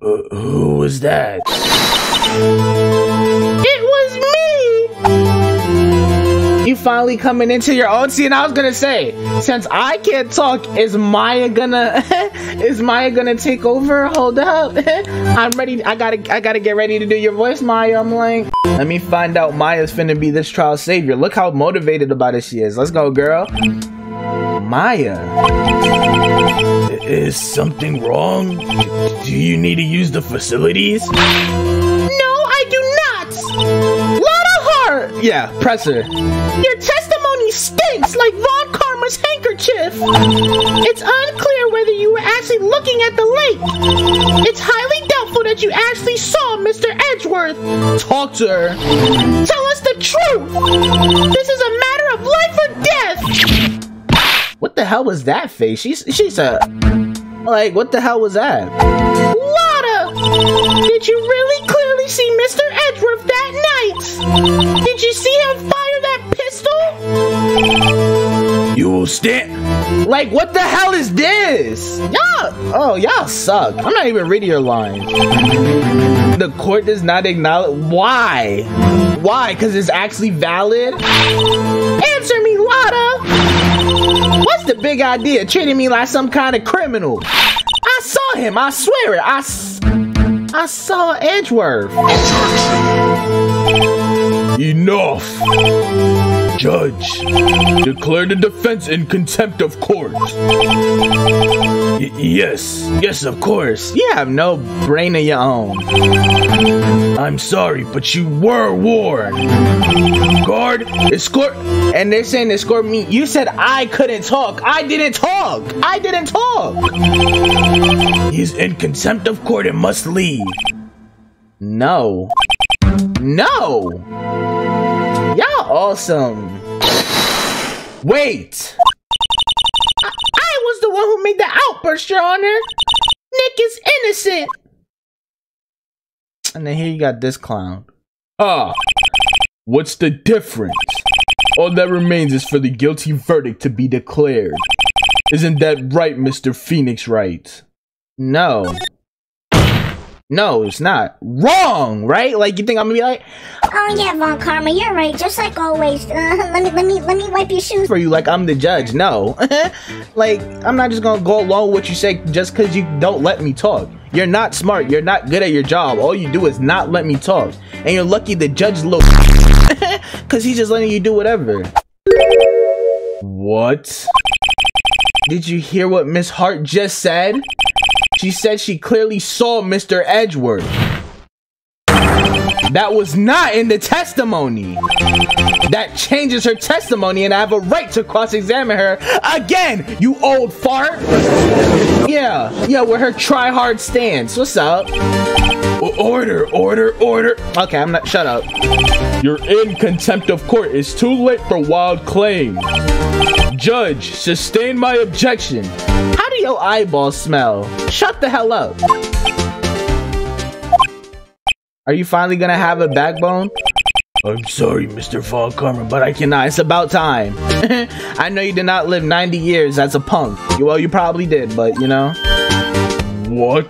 Who was that? It was me! You finally coming into your own? See, and I was gonna say, since I can't talk, is Maya gonna take over? Hold up. I'm ready. I gotta get ready to do your voice, Maya. I'm like, let me find out Maya's finna be this trial savior. Look how motivated about it she is. Let's go, girl. Maya. Is something wrong? Do you need to use the facilities? No, I do not! Lada Hart! Yeah, press her. Your testimony stinks like Von Karma's handkerchief! It's unclear whether you were actually looking at the lake. It's highly doubtful that you actually saw Mr. Edgeworth. Talk to her. Tell us the truth! This is a matter of life or death! What the hell was that face? She's a... Like, what the hell was that? Lada! Did you really clearly see Mr. Edgeworth that night? Did you see him fire that pistol? You will stand... Like, what the hell is this? Y'all suck. I'm not even reading your lines. The court does not acknowledge... Why? Why? Because it's actually valid? Answer me, Lada! What's the big idea? Treating me like some kind of criminal? I saw him. I swear it. I saw Edgeworth. Enough! Judge, declare the defense in contempt of court. Yes, of course. You have no brain of your own. I'm sorry, but you were warned. Guard, escort. And they're saying escort me. You said I couldn't talk. I didn't talk. I didn't talk. He's in contempt of court and must leave. No. No. Y'all awesome. Wait. I was the one who made the outburst, Your Honor. Nick is innocent. And then here you got this clown. What's the difference? All that remains is for the guilty verdict to be declared. Isn't that right, Mr. Phoenix Wright? No. No, it's not. Wrong, right? Like, you think I'm gonna be like, Oh yeah, Von Karma, you're right. Just like always. Let me wipe your shoes for you, like I'm the judge. No. Like, I'm not just gonna go along with what you say just because you don't let me talk. You're not smart. You're not good at your job. All you do is not let me talk. And you're lucky the judge little because he's just letting you do whatever. What? Did you hear what Miss Hart just said? She said she clearly saw Mr. Edgeworth. That was not in the testimony. That changes her testimony, and I have a right to cross-examine her again, you old fart. Yeah, with her try-hard stance. What's up? Order. Okay, I'm not. Shut up. You're in contempt of court. It's too late for wild claims. Judge, sustain my objection. How do your eyeballs smell? Shut the hell up. Are you finally gonna have a backbone? I'm sorry, Mr. Von Karma, but I cannot. It's about time. I know you did not live 90 years as a punk. Well, you probably did, but you know. What?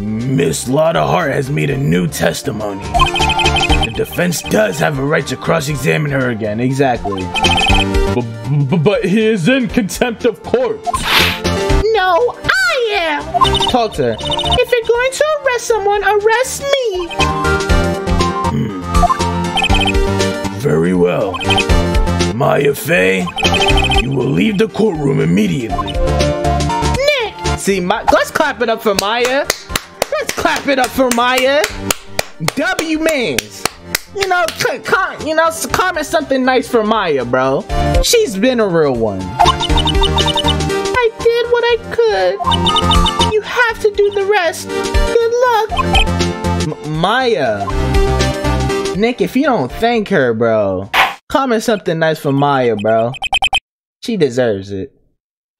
Miss Lotta Hart has made a new testimony. The defense does have a right to cross-examine her again. Exactly. But he is in contempt of court. No, I am. Talk to her. If you're going to arrest someone, arrest me. Very well. Maya Fey, you will leave the courtroom immediately. See, let's clap it up for Maya. Let's clap it up for Maya. W mans. You know, comment something nice for Maya, bro. She's been a real one. I did what I could. You have to do the rest. Good luck. Maya. Nick, if you don't thank her, bro, comment something nice for Maya, bro. She deserves it.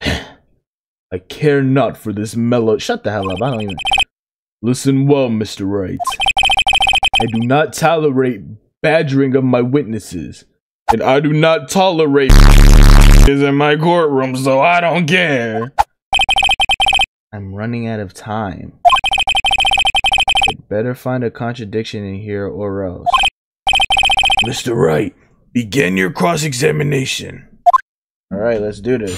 I care not for this mellow. Shut the hell up. I don't even. Listen well, Mr. Wright. I do not tolerate badgering of my witnesses, and I do not tolerate is in my courtroom, so I don't care. I'm running out of time. I'd better find a contradiction in here or else. Mr. Wright, begin your cross-examination. Alright, let's do this.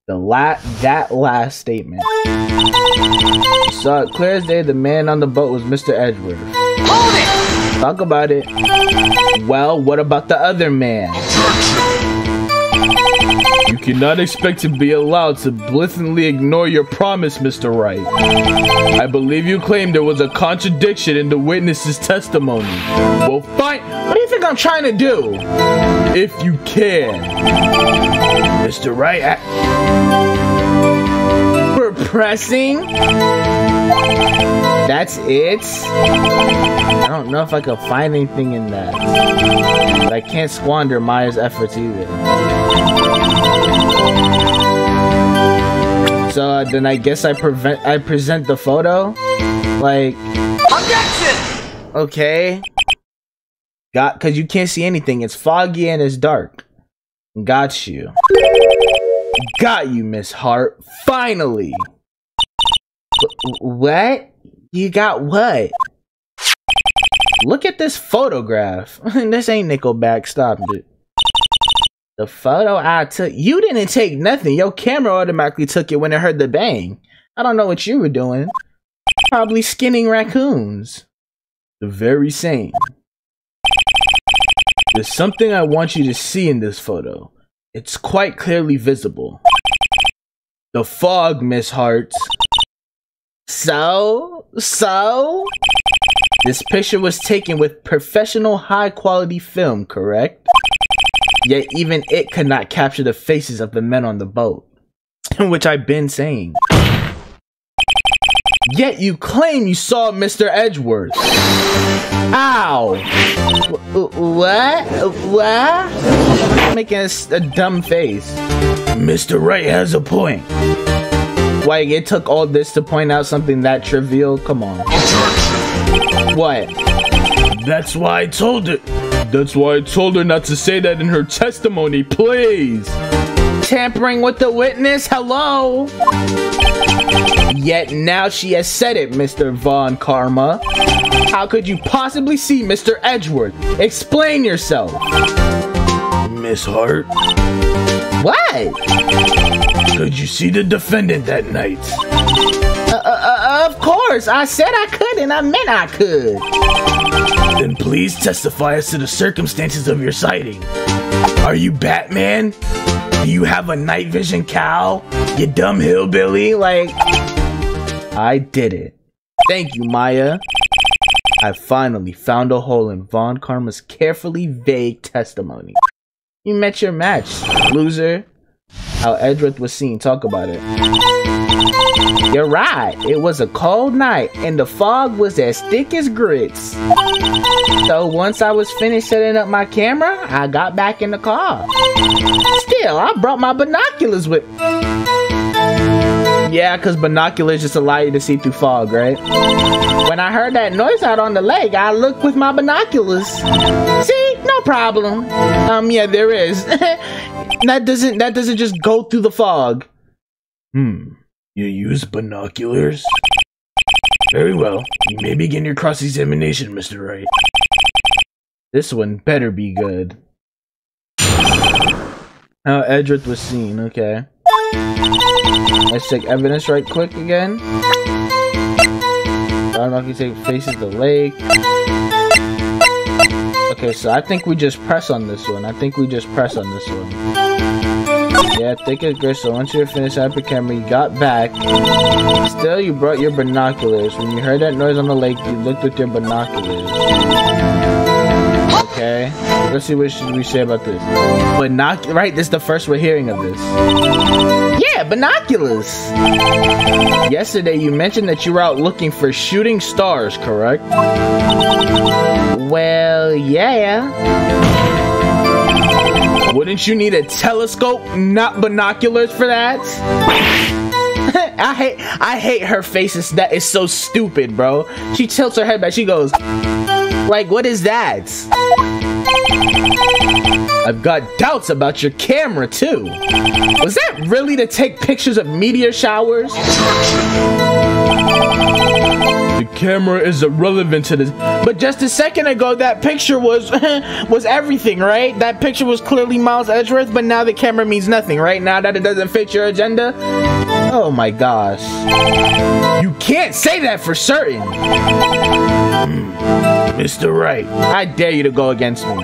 That last statement. You saw it clear as day the man on the boat was Mr. Edgeworth. Hold it! Talk about it. Well, what about the other man? You cannot expect to be allowed to blatantly ignore your promise, Mr. Wright. I believe you claimed there was a contradiction in the witness's testimony. Well, fine. What do you think I'm trying to do? If you can. Mr. Wright, we're pressing. That's it. I don't know if I could find anything in that. But I can't squander Maya's efforts either. So then I guess I present the photo. Like, Objection! Okay. Cause you can't see anything. It's foggy and it's dark. Got you. Got you, Miss Hart. Finally. What? You got what? Look at this photograph. This ain't Nickelback. Stop it. The photo I took. You didn't take nothing. Your camera automatically took it when it heard the bang. I don't know what you were doing. Probably skinning raccoons. The very same. There's something I want you to see in this photo. It's quite clearly visible. The fog, Miss Hart. So? This picture was taken with professional high-quality film, correct? Yet even it could not capture the faces of the men on the boat. Which I've been saying. Yet you claim you saw Mr. Edgeworth. Ow! What? Making a dumb face. Mr. Wright has a point. Like, it took all this to point out something that trivial? Come on. What? That's why I told it. That's why I told her not to say that in her testimony, please. Tampering with the witness? Hello? Yet now she has said it, Mr. Von Karma. How could you possibly see Mr. Edgeworth? Explain yourself. Miss Hart? What? Could you see the defendant that night? Of course. I said I could and I meant I could. Then please testify as to the circumstances of your sighting. Are you Batman? Do you have a night vision cowl? You dumb hillbilly? Like, I did it. Thank you, Maya. I finally found a hole in Von Karma's carefully vague testimony. You met your match, loser. How Edgeworth was seen. Talk about it. You're right. It was a cold night and the fog was as thick as grits. So once I was finished setting up my camera, I got back in the car. Still, I brought my binoculars with... Yeah, because binoculars just allow you to see through fog, right? When I heard that noise out on the lake, I looked with my binoculars. See? No problem. Yeah, there is. That doesn't just go through the fog. You use binoculars? Very well. You may begin your cross-examination, Mr. Wright. This one better be good. How Edgeworth was seen, okay. Let's take evidence right quick again. I don't know if you take faces the lake. Okay, so I think we just press on this one. Yeah, think it's good. So once you're finished at the camera, you got back. Still, you brought your binoculars. When you heard that noise on the lake, you looked with your binoculars. Okay, let's see what should we say about this. Right, this is the first we're hearing of this. Yeah, binoculars. Yesterday, you mentioned that you were out looking for shooting stars, correct? Well, yeah. Wouldn't you need a telescope, not binoculars for that? I hate her face. That is so stupid, bro. She tilts her head back. She goes, like, what is that? I've got doubts about your camera, too. Was that really to take pictures of meteor showers? The camera is irrelevant to this. But just a second ago, that picture was was everything, right? That picture was clearly Miles Edgeworth, but now the camera means nothing, right? Now that it doesn't fit your agenda? Oh my gosh. You can't say that for certain. Mr. Wright, I dare you to go against me.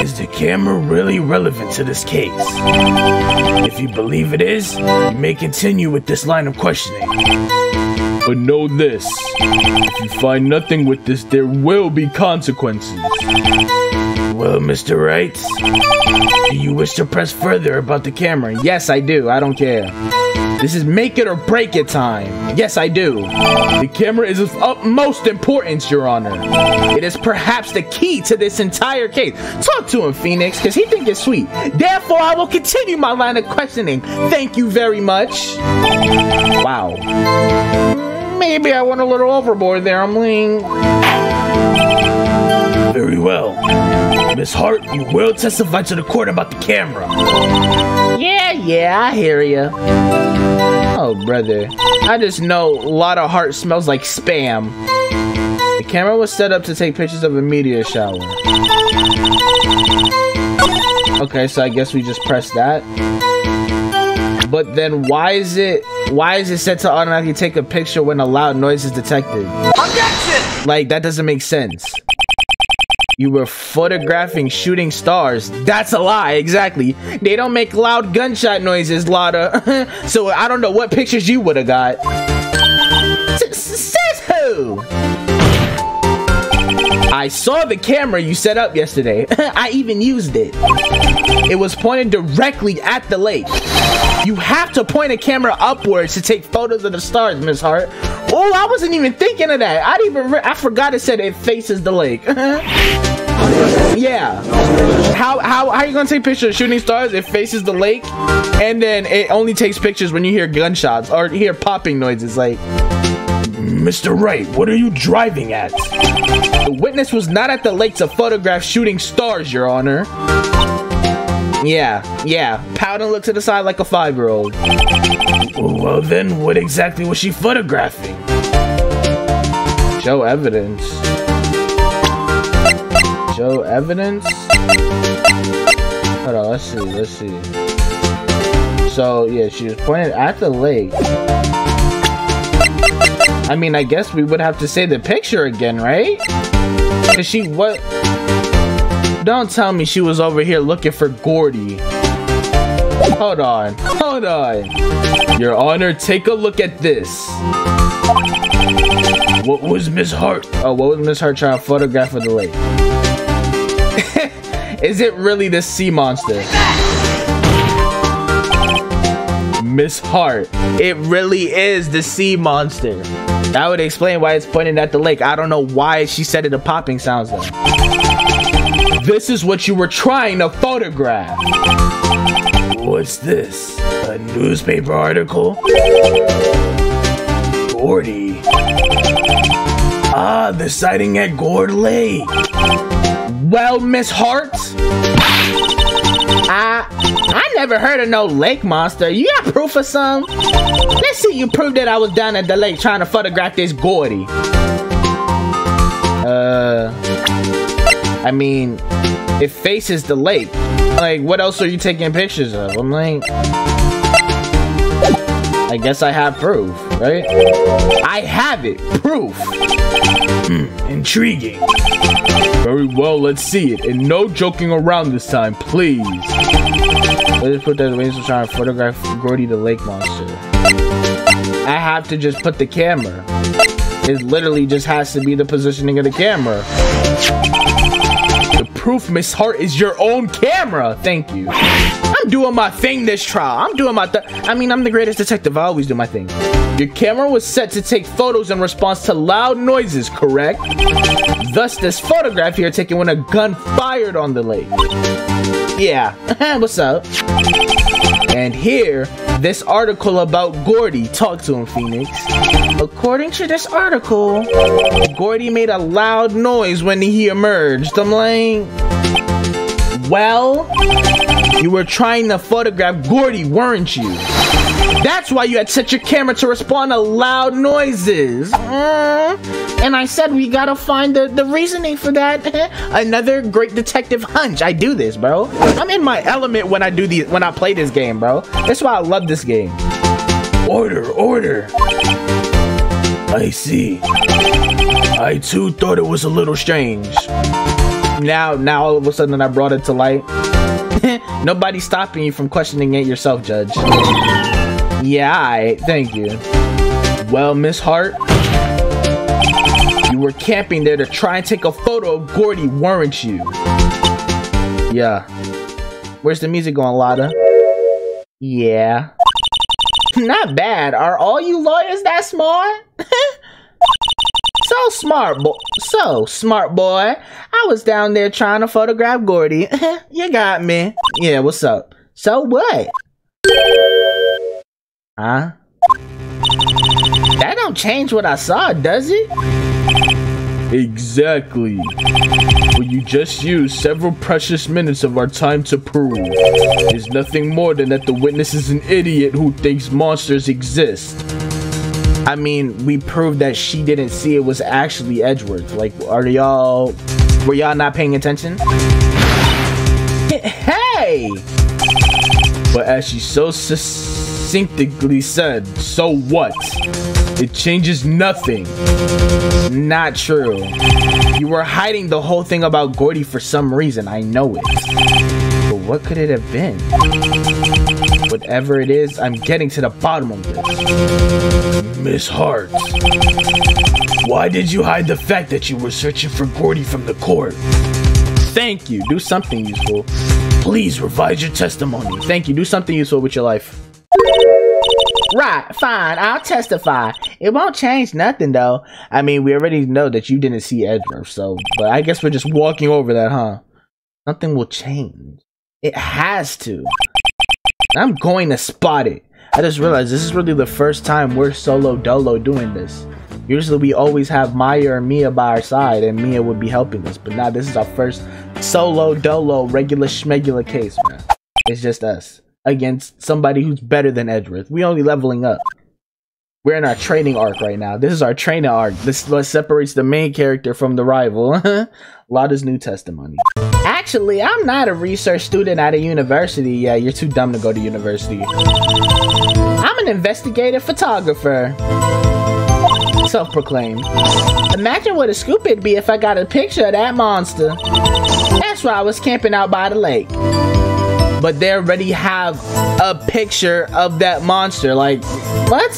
Is the camera really relevant to this case? If you believe it is, you may continue with this line of questioning. But know this, if you find nothing with this, there will be consequences. Well, Mr. Wright, do you wish to press further about the camera? Yes, I do. I don't care. This is make it or break it time. Yes, I do. The camera is of utmost importance, Your Honor. It is perhaps the key to this entire case. Talk to him, Phoenix, because he thinks it's sweet. Therefore, I will continue my line of questioning. Thank you very much. Wow. Maybe I went a little overboard there. I'm like... Very well. Miss Hart, you will testify to the court about the camera. Yeah, I hear ya. Oh, brother. I just know a lot of Hart smells like spam. The camera was set up to take pictures of a meteor shower. Okay, so I guess we just press that. But then why is it set to automatically take a picture when a loud noise is detected? Objection! Like, that doesn't make sense. You were photographing shooting stars. That's a lie, exactly. They don't make loud gunshot noises, Lotta. So I don't know what pictures you would have got. Says who? I saw the camera you set up yesterday. I even used it. It was pointed directly at the lake. You have to point a camera upwards to take photos of the stars, Miss Hart. Oh, I wasn't even thinking of that. I forgot it said it faces the lake. Yeah. How are you gonna take pictures of shooting stars? It faces the lake, and then it only takes pictures when you hear gunshots or hear popping noises. Like, Mr. Wright, what are you driving at? The witness was not at the lake to photograph shooting stars, Your Honor. Yeah. Pout and look to the side like a 5-year-old. Well then, what exactly was she photographing? Show evidence. Show evidence? Hold on, let's see. So, yeah, she was pointed at the lake. I mean, I guess we would have to say the picture again, right? Cause she, what? Don't tell me she was over here looking for Gordy. Hold on. Your Honor, take a look at this. What was Miss Hart? Oh, what was Miss Hart trying to photograph of the lake? Is it really the sea monster? Miss Hart, it really is the sea monster. That would explain why it's pointing at the lake. I don't know why she said it a popping sounds though. This is what you were trying to photograph. What's this? A newspaper article? Gordy. Ah, the sighting at Gourd Lake. Well, Miss Hart, I never heard of no lake monster. You got proof of some? Let's see you prove that I was down at the lake trying to photograph this Gordy. I mean, it faces the lake. Like, what else are you taking pictures of? I'm like, I guess I have proof, right? I have it, proof. Intriguing. Very well, let's see it. And no joking around this time, please. Let's put that the witness was trying to photograph Gordy the lake monster. I have to just put the camera. It literally just has to be the positioning of the camera. The proof, Miss Hart, is your own camera. Thank you. I'm doing my thing this trial. I'm doing my I mean, I'm the greatest detective. I always do my thing. Your camera was set to take photos in response to loud noises, correct? Thus, this photograph here taken when a gun fired on the lake. Yeah. What's up? And here, this article about Gordy. Talk to him, Phoenix. According to this article, Gordy made a loud noise when he emerged. I'm like, well, you were trying to photograph Gordy, weren't you? That's why you had set your camera to respond to loud noises. And I said we gotta find the reasoning for that. Another great detective hunch. I do this, bro. I'm in my element when I play this game, bro. That's why I love this game. Order. I see. I too thought it was a little strange. Now all of a sudden I brought it to light. Nobody's stopping you from questioning it yourself, Judge. Yeah, alright, thank you. Well, Miss Hart, you were camping there to try and take a photo of Gordy, weren't you? Yeah. Where's the music going, Lotta? Yeah. Not bad. Are all you lawyers that smart? So smart, boy. I was down there trying to photograph Gordy. You got me. Yeah, what's up? So what? Huh? That don't change what I saw, does it? Exactly. What you just used several precious minutes of our time to prove is nothing more than that the witness is an idiot who thinks monsters exist. I mean, we proved that she didn't see it was actually Edgeworth. Like, were y'all not paying attention? Hey! But as she so succinctly said, so what? It changes nothing. Not true. You were hiding the whole thing about Gordy for some reason. I know it. But what could it have been? Whatever it is, I'm getting to the bottom of this. Miss Hart, why did you hide the fact that you were searching for Gordy from the court? Thank you. Do something useful. Please revise your testimony. Thank you. Do something useful with your life. Right, fine. I'll testify. It won't change nothing, though. I mean, we already know that you didn't see Edgeworth, so... But I guess we're just walking over that, huh? Nothing will change. It has to. I'm going to spot it. I just realized this is really the first time we're solo dolo doing this. Usually we always have Maya or Mia by our side, and Mia would be helping us. But now this is our first solo dolo regular schmegular case, man. It's just us against somebody who's better than Edgeworth. We only leveling up. We're in our training arc right now. This is our training arc. This is what separates the main character from the rival. Lada's new testimony. Actually, I'm not a research student at a university. Yeah, you're too dumb to go to university. I'm an investigative photographer. Self-proclaimed. Imagine what a scoop it'd be if I got a picture of that monster. That's why I was camping out by the lake. But they already have a picture of that monster. Like, what?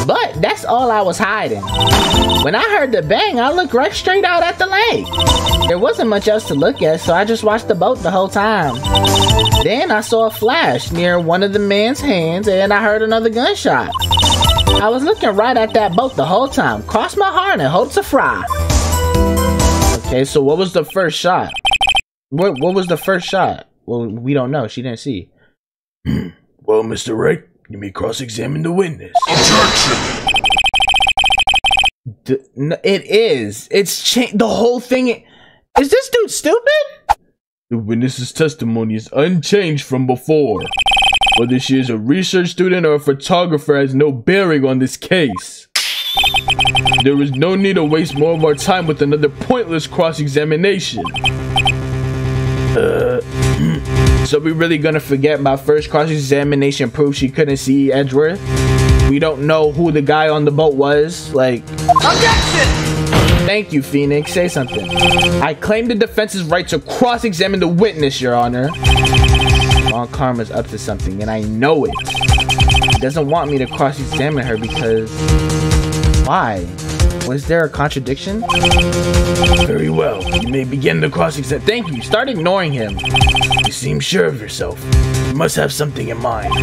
But that's all I was hiding. When I heard the bang, I looked right straight out at the lake. There wasn't much else to look at, so I just watched the boat the whole time. Then I saw a flash near one of the man's hands, and I heard another gunshot. I was looking right at that boat the whole time. Cross my heart and hope to fry. Okay, so what was the first shot? What was the first shot? Well, we don't know. She didn't see. Well, Mr. Wright, you may cross-examine the witness. Objection! It is. It's changed. The whole thing. Is this dude stupid? The witness's testimony is unchanged from before. Whether she is a research student or a photographer has no bearing on this case. There is no need to waste more of our time with another pointless cross-examination. So we really gonna forget my first cross-examination proof she couldn't see Edgeworth? We don't know who the guy on the boat was? Like... Objection! Thank you, Phoenix. Say something. I claim the defense's right to cross-examine the witness, Your Honor. Von Karma's up to something, and I know it. He doesn't want me to cross-examine her because... Why? Was there a contradiction? Very well. You may begin the cross-examination. Thank you. Start ignoring him. You seem sure of yourself. You must have something in mind.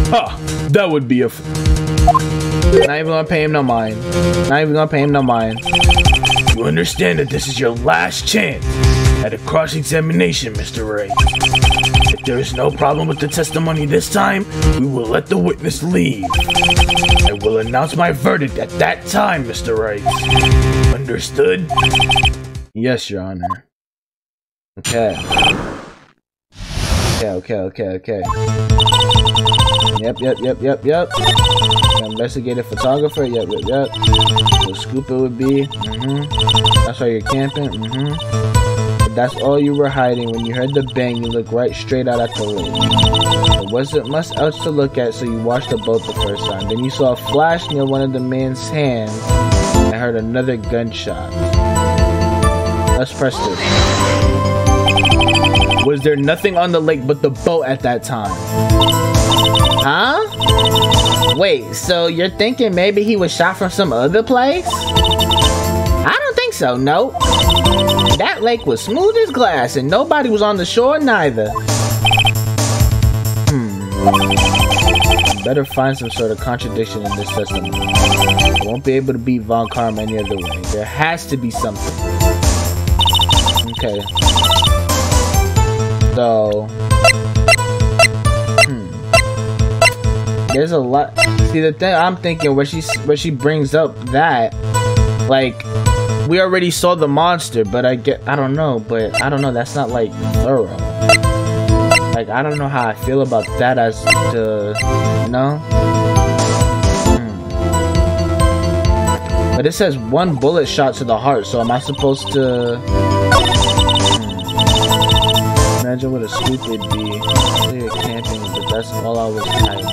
Ha! That would be a... Not even gonna pay him no mind. Not even gonna pay him no mind. You understand that this is your last chance at a cross-examination, Mr. Wright. If there is no problem with the testimony this time, we will let the witness leave. I will announce my verdict at that time, Mr. Wright. Understood? Yes, Your Honor. Okay. Okay. Yep. Investigative photographer. Yep. So scoop it would be. That's why you're camping. But that's all you were hiding. When you heard the bang, you looked right straight out at the lake. There wasn't much else to look at, so you watched the boat the first time. Then you saw a flash near one of the man's hands and heard another gunshot. Let's press this. Was there nothing on the lake but the boat at that time? Huh? Wait, so you're thinking maybe he was shot from some other place? I don't think so, nope. That lake was smooth as glass and nobody was on the shore neither. Better find some sort of contradiction in this testimony. I won't be able to beat Von Karma any other way. There has to be something. Okay. So... There's a lot. See, the thing I'm thinking where she brings up that, like, we already saw the monster, but I don't know, that's not like thorough. Like, I don't know how I feel about that as the, you know? But it says 1 bullet shot to the heart, so am I supposed to imagine what a scoop would be? Say you're camping, but that's all I was hiding.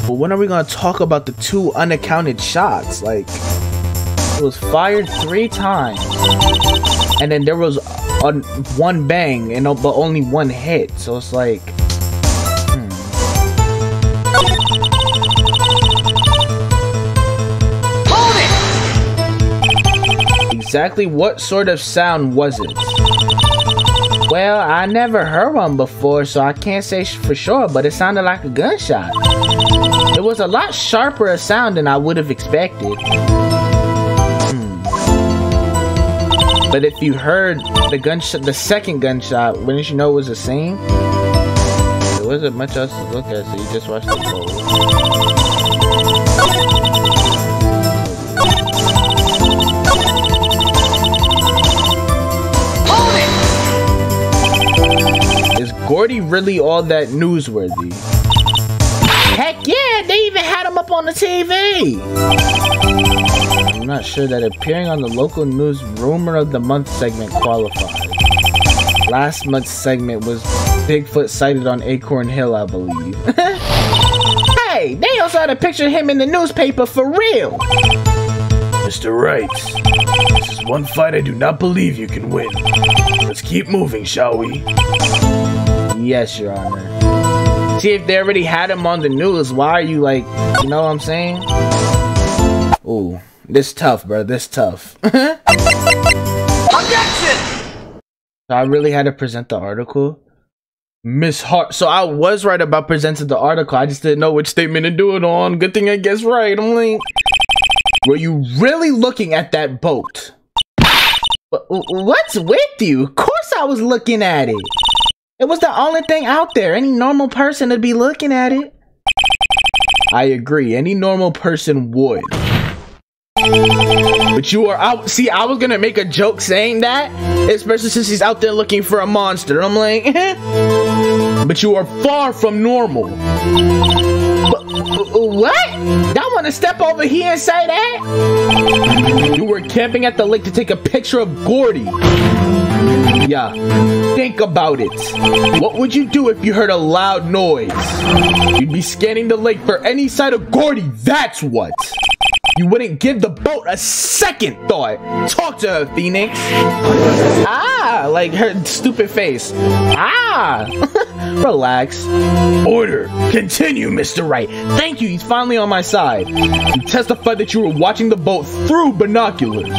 But when are we gonna talk about the 2 unaccounted shots? Like, it was fired 3 times, and then there was 1 bang, and but only 1 hit. So it's like, exactly what sort of sound was it? Well, I never heard one before, so I can't say for sure, but it sounded like a gunshot. It was a lot sharper a sound than I would have expected. But if you heard the gunshot, the second gunshot, wouldn't you know it was the same? There wasn't much else to look at, so you just watched the bolt. Is Gordy really all that newsworthy? Heck yeah, they even had him up on the TV! I'm not sure that appearing on the local news rumor of the month segment qualifies. Last month's segment was Bigfoot sighted on Acorn Hill, I believe. Hey, they also had a picture of him in the newspaper for real! Mr. Wright, this is one fight I do not believe you can win. Let's keep moving, shall we? Yes, Your Honor. See, if they already had him on the news, why are you like, you know what I'm saying? Ooh, this tough, bro. This tough. Objection! So I really had to present the article. Miss Hart. So I was right about presenting the article. I just didn't know which statement to do it on. Good thing I guessed right. I'm like, were you really looking at that boat? What's with you? Of course I was looking at it. It was the only thing out there. Any normal person would be looking at it. I agree. Any normal person would. But you are out. See, I was gonna make a joke saying that, especially since he's out there looking for a monster. I'm like, but you are far from normal. What? Y'all want to step over here and say that? You were camping at the lake to take a picture of Gordy. Yeah, think about it. What would you do if you heard a loud noise? You'd be scanning the lake for any sign of Gordy, that's what. You wouldn't give the boat a second thought. Talk to her, Phoenix. Ah, like her stupid face. Ah, relax. Order. Continue, Mr. Wright. Thank you, he's finally on my side. You testified that you were watching the boat through binoculars.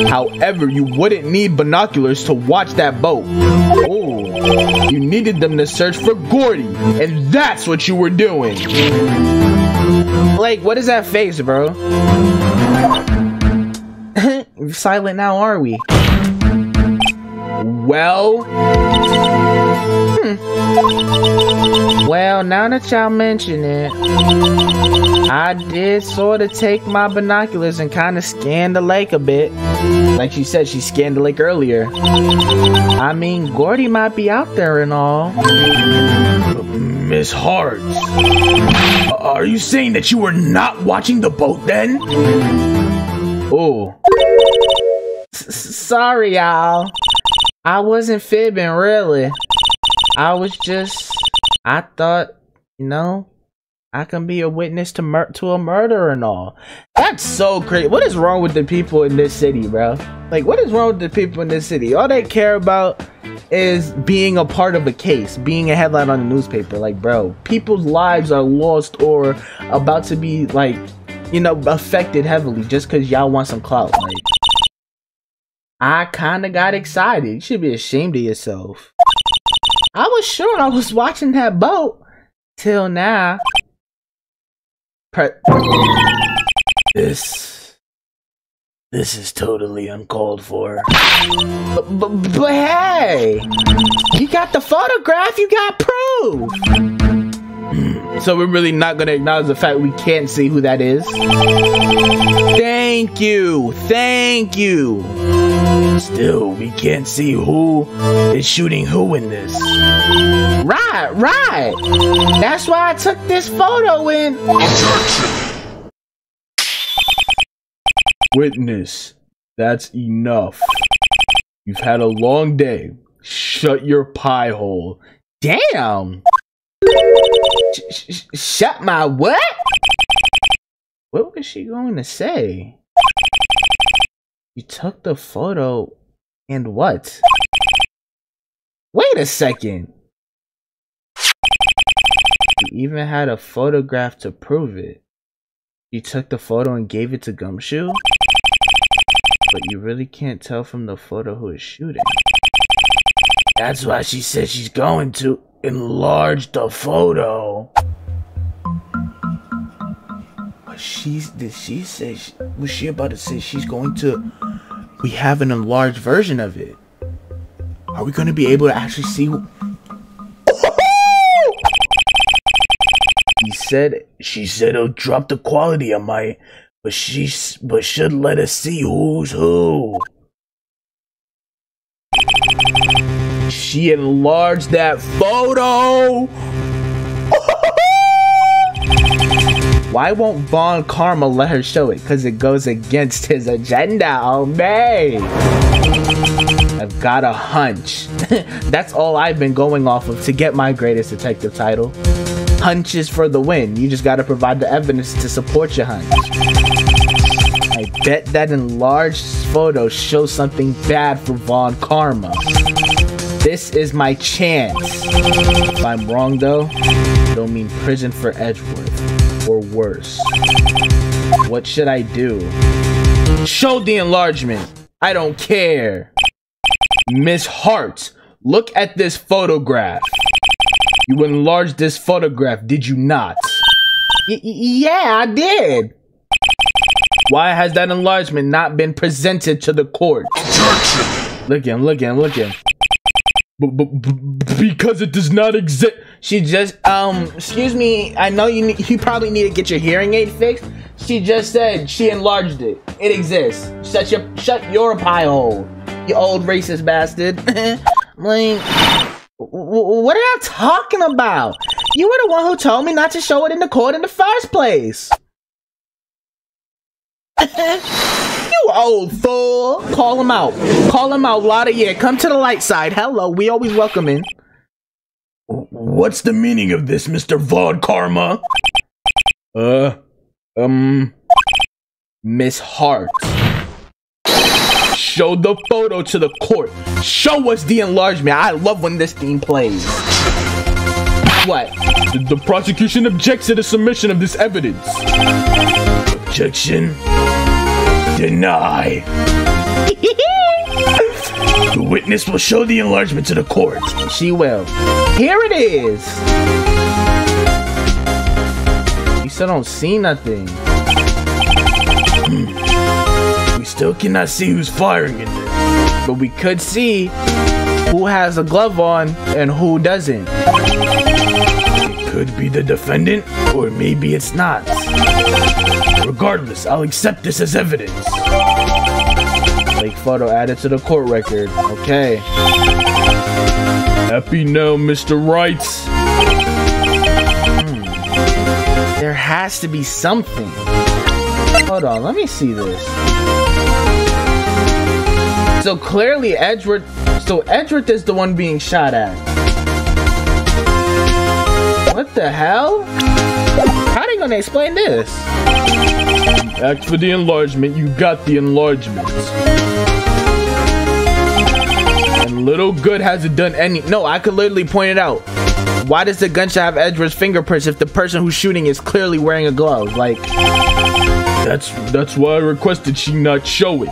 However, you wouldn't need binoculars to watch that boat. Oh, you needed them to search for Gordy, and that's what you were doing. Like, what is that face, bro? We're silent now, are we? Well... Well, now that y'all mention it, I did sort of take my binoculars and kind of scan the lake a bit. Like she said, she scanned the lake earlier. I mean, Gordy might be out there and all. Miss Hart, are you saying that you were not watching the boat then? Oh. Sorry, y'all. I wasn't fibbing, really. I was just... I thought, you know, I can be a witness to a murder and all. That's so crazy. What is wrong with the people in this city, bro? Like, what is wrong with the people in this city? All they care about is being a part of a case, being a headline on the newspaper. Like, bro, people's lives are lost or about to be, like, you know, affected heavily just because y'all want some clout. Like, I kind of got excited. You should be ashamed of yourself. I was sure I was watching that boat till now. This is totally uncalled for. But hey, you got the photograph, you got proof. So we're really not gonna acknowledge the fact we can't see who that is. Thank you, thank you. Still, we can't see who is shooting who in this. Right. That's why I took this photo in. Objection! Witness, that's enough. You've had a long day. Shut your pie hole. Damn. Shut my what? What was she going to say? You took the photo and what? Wait a second. You even had a photograph to prove it. You took the photo and gave it to Gumshoe? But you really can't tell from the photo who is shooting. That's why she said she's going to enlarge the photo. Did she say, was she about to say she's going to we have an enlarged version of it. Are we going to be able to actually see? She said it'll drop the quality of my, but should let us see who's who. She enlarged that photo. Why won't Von Karma let her show it? Because it goes against his agenda. Oh, man. I've got a hunch. That's all I've been going off of to get my greatest detective title. Hunches for the win. You just got to provide the evidence to support your hunch. I bet that enlarged photo shows something bad for Von Karma. This is my chance. If I'm wrong, though, it'll mean prison for Edgeworth. Or worse. What should I do? Show the enlargement. I don't care. Miss Hart, look at this photograph. You enlarged this photograph, did you not? Yeah, I did. Why has that enlargement not been presented to the court? Objection! Look him. Because it does not exist. She just, excuse me, I know you probably need to get your hearing aid fixed. She just said she enlarged it. It exists. Shut your pie hole, you old racist bastard. Like, what are y'all talking about? You were the one who told me not to show it in the court in the first place. You old fool. Call him out. Call him out, Lotta. Yeah, come to the light side. Hello, we always welcome in. What's the meaning of this, Mr. Von Karma? Miss Hart. Show the photo to the court. Show us the enlargement. I love when this theme plays. What? The prosecution objects to the submission of this evidence. Objection. Deny. The witness will show the enlargement to the court. She will. Here it is. You still don't see nothing. We still cannot see who's firing in this. But we could see who has a glove on and who doesn't. It could be the defendant, or maybe it's not. Regardless, I'll accept this as evidence. Fake photo added to the court record. Okay. Happy now, Mr. Wright. There has to be something. Hold on, let me see this. So clearly Edgeworth is the one being shot at. What the hell? How are they gonna explain this? Act for the enlargement, you got the enlargement. And little good hasn't done any. No, I could literally point it out. Why does the gunshot have Edgeworth's fingerprints if the person who's shooting is clearly wearing a glove? Like, that's why I requested she not show it.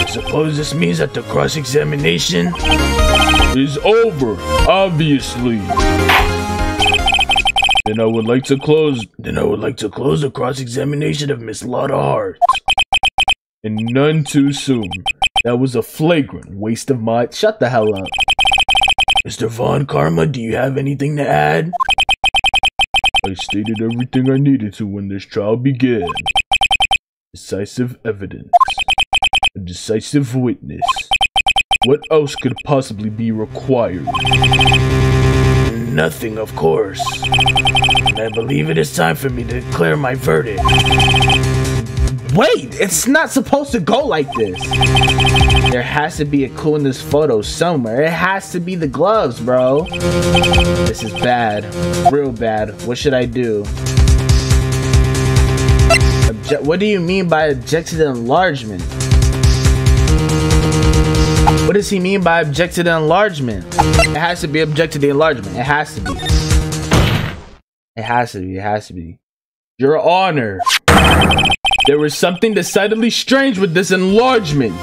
Suppose this means that the cross-examination is over, obviously. Then I would like to close the cross-examination of Miss Lotta Hart. And none too soon. That was a flagrant waste of my— Shut the hell up. Mr. Von Karma, do you have anything to add? I stated everything I needed to when this trial began. Decisive evidence. A decisive witness. What else could possibly be required? Nothing, of course. And I believe it is time for me to declare my verdict. Wait, it's not supposed to go like this. There has to be a clue in this photo somewhere. It has to be the gloves, bro. This is bad. Real bad. What should I do? What do you mean by object to the enlargement? What does he mean by object to the enlargement? It has to be object to the enlargement. It has to be. It has to be. It has to be. Your Honor, there was something decidedly strange with this enlargement.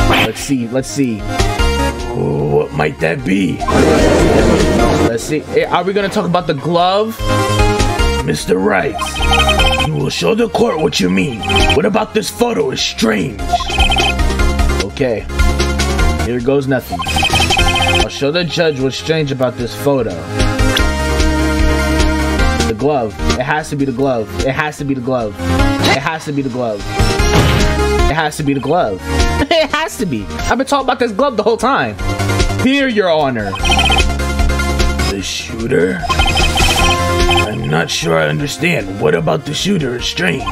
Let's see. Let's see. What might that be? Let's see. Are we gonna talk about the glove? Mr. Wright, you will show the court what you mean. What about this photo is strange? Okay, here goes nothing. I'll show the judge what's strange about this photo. The glove. It has to be the glove. It has to be the glove. It has to be the glove. It has to be the glove. It has to be. I've been talking about this glove the whole time. Here, Your Honor. The shooter? I'm not sure I understand. What about the shooter is strange?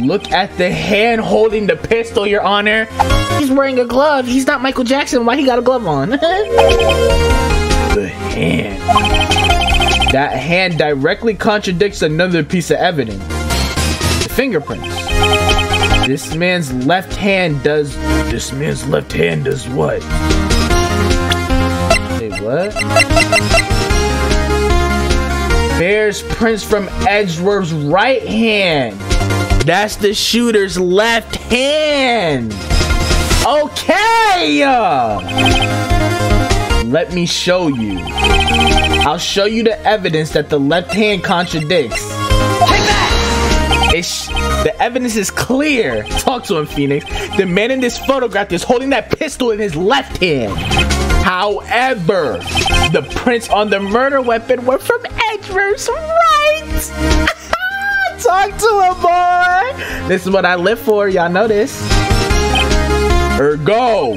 Look at the hand holding the pistol, Your Honor. He's wearing a glove. He's not Michael Jackson. Why he got a glove on? The hand. That hand directly contradicts another piece of evidence. The fingerprints. This man's left hand does... This man's left hand does what? Wait, what? Bears prints from Edgeworth's right hand. That's the shooter's left hand. Okay. Let me show you. I'll show you the evidence that the left hand contradicts. The evidence is clear. Talk to him, Phoenix. The man in this photograph is holding that pistol in his left hand. However, the prints on the murder weapon were from Edgeworth's right. Talk to him, boy. This is what I live for. Y'all know this. Ergo,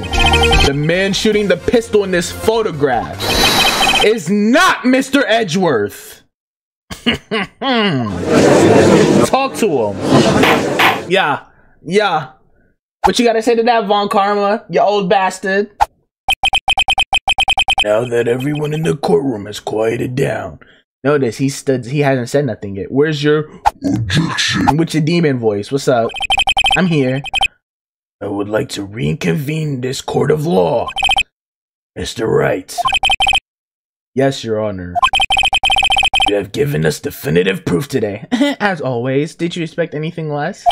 the man shooting the pistol in this photograph is not Mr. Edgeworth. Talk to him. Yeah. What you gotta say to that, Von Karma, you old bastard? Now that everyone in the courtroom has quieted down. Notice he hasn't said nothing yet. Where's your objection? With your demon voice. What's up? I'm here. I would like to reconvene this court of law. Mr. Wright. Yes, Your Honor. You have given us definitive proof today. As always. Did you expect anything less?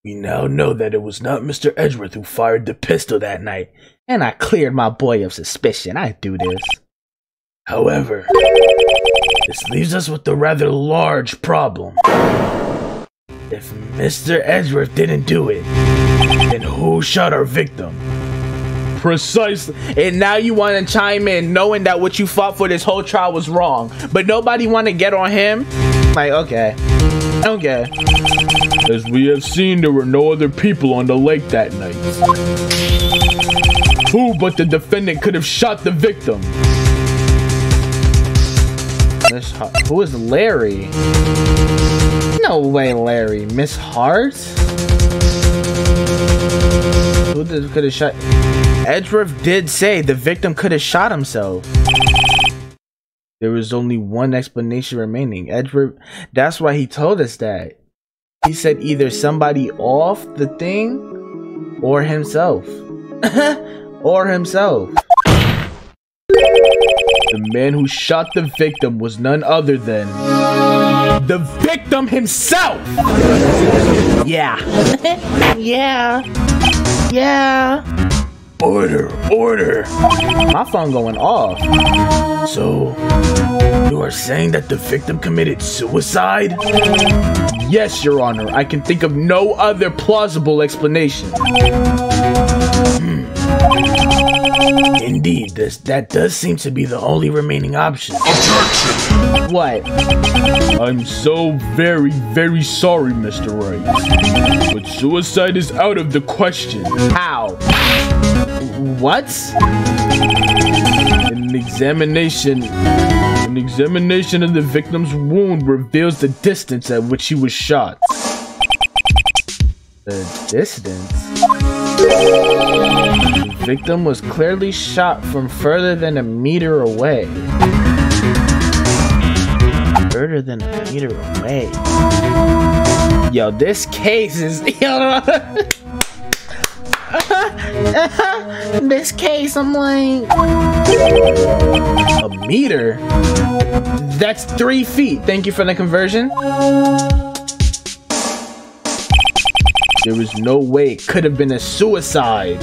We now know that it was not Mr. Edgeworth who fired the pistol that night. And I cleared my boy of suspicion. I do this. However, this leaves us with a rather large problem. If Mr. Edgeworth didn't do it, then who shot our victim? Precisely. And now you want to chime in knowing that what you fought for this whole trial was wrong. But nobody want to get on him? Like, okay. As we have seen, there were no other people on the lake that night. Who but the defendant could have shot the victim? Who is Larry? No way, Larry. Miss Hart? Who could have shot? Edgeworth did say the victim could have shot himself. There was only one explanation remaining. Edgeworth, that's why he told us that. He said either somebody off the thing or himself. Or himself. The man who shot the victim was none other than the victim himself. Yeah. Yeah. Order. My phone going off. So, you are saying that the victim committed suicide? Yes, Your Honor. I can think of no other plausible explanation. Indeed, that does seem to be the only remaining option. Objection! What? I'm so very, very sorry, Mr. Wright. But suicide is out of the question. How? What? An examination of the victim's wound reveals the distance at which he was shot. The distance? The victim was clearly shot from further than a meter away. Further than a meter away. Yo, this case is... This case, I'm like... A meter? That's 3 feet. Thank you for the conversion. There was no way it could have been a suicide.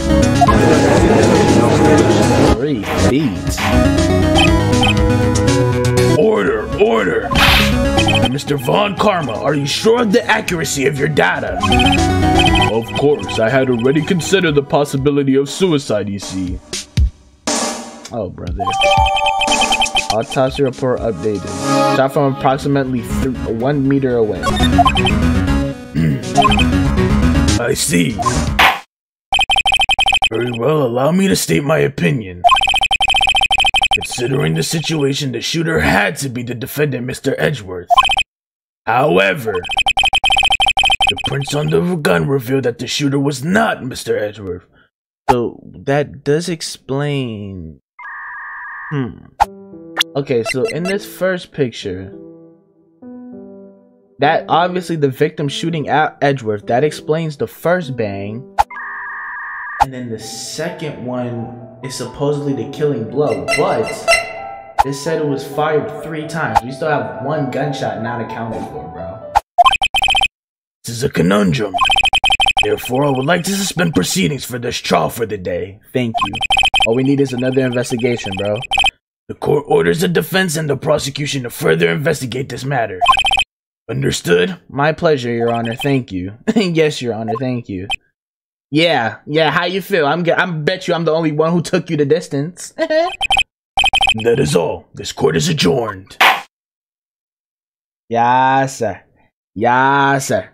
3 feet. Mr. Von Karma, are you sure of the accuracy of your data? Of course, I had already considered the possibility of suicide, you see. Oh, brother. Autopsy report updated. Shot from approximately 1 meter away. I see. Very well, allow me to state my opinion. Considering the situation, the shooter had to be the defendant, Mr. Edgeworth. However, the prints on the gun revealed that the shooter was not Mr. Edgeworth. So, that does explain... Okay, so in this first picture, that obviously the victim shooting at Edgeworth, that explains the first bang. And then the second one is supposedly the killing blow, but it said it was fired 3 times. We still have 1 gunshot not accounted for, bro. This is a conundrum. Therefore, I would like to suspend proceedings for this trial for the day. Thank you. All we need is another investigation, bro. The court orders the defense and the prosecution to further investigate this matter. Understood? My pleasure, Your Honor. Thank you. Yes, Your Honor. Thank you. Yeah, how you feel? I bet you I'm the only one who took you the distance. That is all. This court is adjourned. Yes, sir. Yes, sir.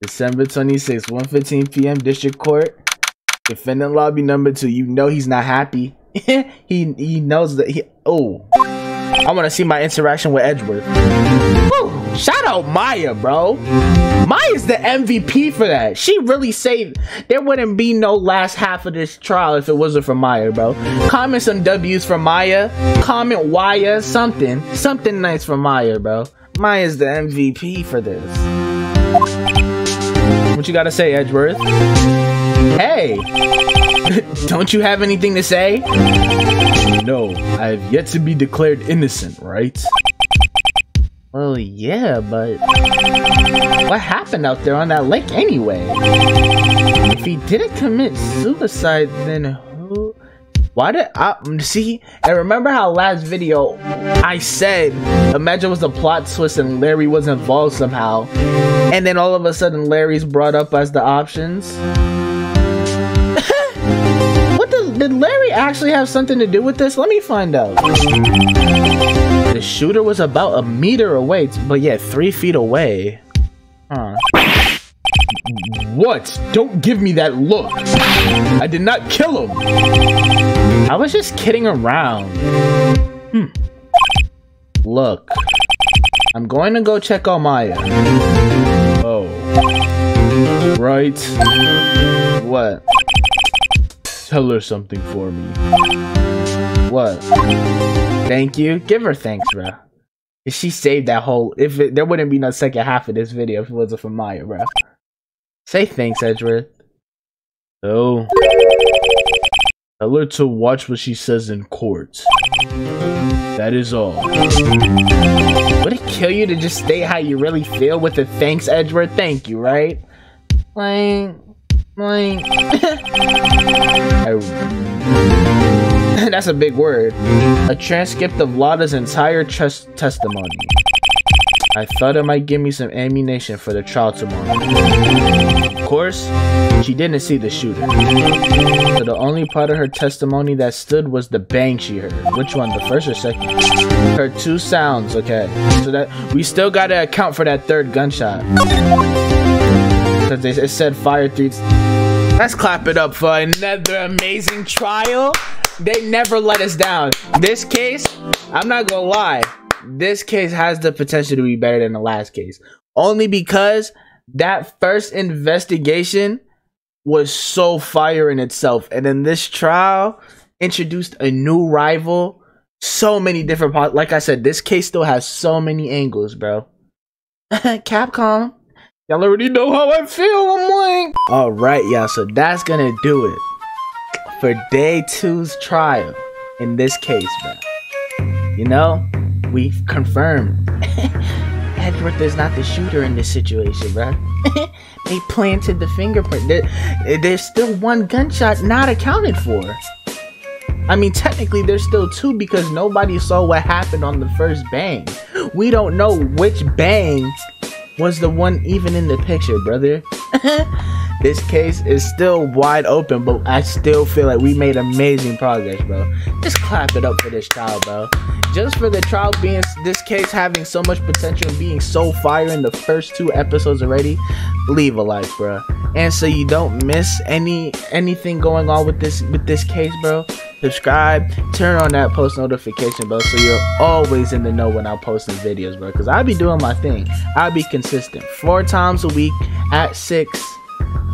December 26th, 1:15 p.m. District Court. Defendant lobby number 2. You know he's not happy. he knows that he... Oh. I want to see my interaction with Edgeworth. Woo. Shout out Maya, bro. Maya's the MVP for that. She really saved. There wouldn't be no last half of this trial if it wasn't for Maya, bro. Comment some W's for Maya. Comment Waya. Something nice for Maya, bro. Maya's the MVP for this. What you gotta say, Edgeworth? Hey. Don't you have anything to say? No, I have yet to be declared innocent, right? Well, yeah, but what happened out there on that lake anyway? If he didn't commit suicide, then who? Why did I see? And remember how last video I said, imagine it was a plot twist and Larry was involved somehow, and then all of a sudden Larry's brought up as the options. Did Larry actually have something to do with this? Let me find out. The shooter was about 1 meter away, but yeah, 3 feet away. Huh. What? Don't give me that look. I did not kill him. I was just kidding around. Look. I'm going to go check on Maya. Oh. Right. What? Tell her something for me. What? Thank you? Give her thanks, bro. If she saved that whole... there wouldn't be no second half of this video if it wasn't for Maya, bro. Say thanks, Edgeworth. Oh. Tell her to watch what she says in court. That is all. Would it kill you to just state how you really feel with the thanks, Edgeworth? Thank you, right? That's a big word. A transcript of Lada's entire testimony. I thought it might give me some ammunition for the trial tomorrow. Of course, she didn't see the shooter. So the only part of her testimony that stood was the bang she heard. Which one, the first or second? Heard 2 sounds, okay. So that we still gotta account for that 3rd gunshot. Because it said fire 3. Let's clap it up for another amazing trial. They never let us down. This case, I'm not gonna lie, this case has the potential to be better than the last case. Only because that first investigation was so fire in itself. And then this trial introduced a new rival. So many different parts. Like I said, this case still has so many angles, bro. Capcom. Y'all already know how I feel. I'm like, all right, y'all. So that's gonna do it for day 2's trial in this case, bro. You know, we've confirmed Edgeworth is not the shooter in this situation, bro. They planted the fingerprint. There's still 1 gunshot not accounted for. I mean, technically, there's still 2 because nobody saw what happened on the first bang. We don't know which bang was the one even in the picture, brother. This case is still wide open, but I still feel like we made amazing progress, bro. Just clap it up for this trial, bro. Just for the trial being, this case having so much potential and being so fire in the first 2 episodes already, leave a like, bro. And so you don't miss anything going on with this case, bro, subscribe, turn on that post notification bell so you're always in the know when I'm posting videos, bro. Because I'll be doing my thing. I'll be consistent 4 times a week at 6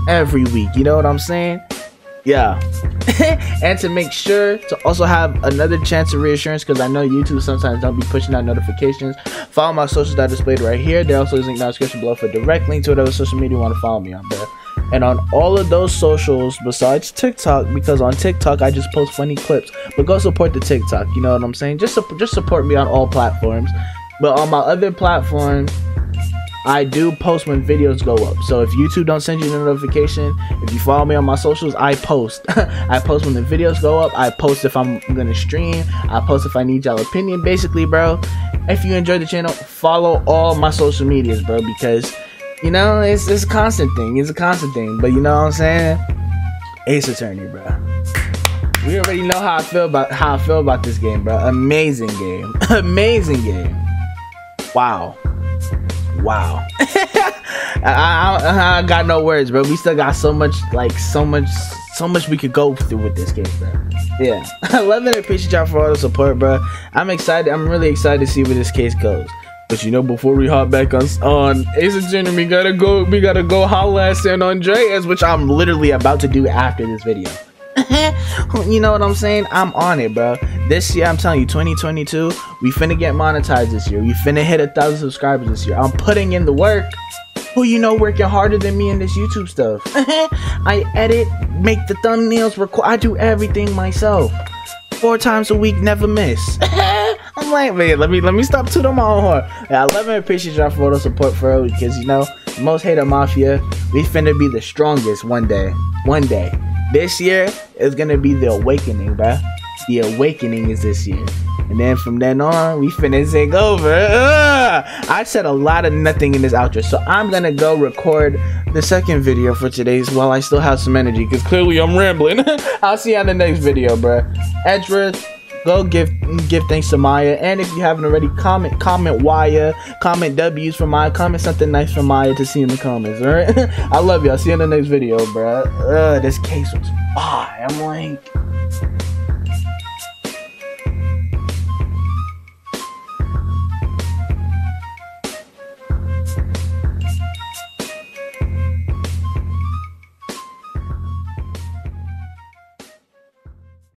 every week. You know what I'm saying? Yeah. And to make sure to also have another chance of reassurance, because I know YouTube sometimes don't be pushing out notifications, follow my socials that are displayed right here. There also is a link down in the description below for a direct link to whatever social media you want to follow me on, bro. And on all of those socials besides TikTok, because on TikTok I just post funny clips, but go support the TikTok, you know what I'm saying? Just support me on all platforms. But on my other platforms, I do post when videos go up. So if YouTube don't send you the notification, if you follow me on my socials, I post. I post when the videos go up. I post if I'm gonna stream. I post if I need y'all opinion. Basically, bro, if you enjoy the channel, follow all my social medias, bro, because you know it's a constant thing. It's a constant thing. But you know what I'm saying? Ace Attorney, bro. We already know how I feel about this game, bro. Amazing game. Amazing game. Wow. Wow. I got no words, bro. We still got so much we could go through with this game, bro. Yeah. I love and appreciate y'all for all the support, bro. I'm excited. I'm really excited to see where this case goes. But you know, before we hop back on Ace Attorney, we gotta go holla at San Andreas, which I'm literally about to do after this video. You know what I'm saying? I'm on it, bro. This year, I'm telling you, 2022, we finna get monetized this year. We finna hit 1,000 subscribers this year. I'm putting in the work. Who you know working harder than me in this YouTube stuff? I edit, make the thumbnails, I do everything myself. 4 times a week, never miss. I'm like, man, let me stop tooting my own horn. Yeah, I love and appreciate y'all for all the support for it, because you know, most hater mafia, we finna be the strongest one day. One day. This year is gonna be the awakening, bruh. The awakening is this year. And then from then on, we finna take over. I said a lot of nothing in this outro, so I'm gonna go record the second video for today's while I still have some energy, because clearly I'm rambling. I'll see you on the next video, bruh. Edgeworth, go give thanks to Maya, and if you haven't already, comment Waya, comment W's for Maya, comment something nice for Maya to see in the comments. All right. I love y'all. See you in the next video, bruh. This case was fire. I'm like.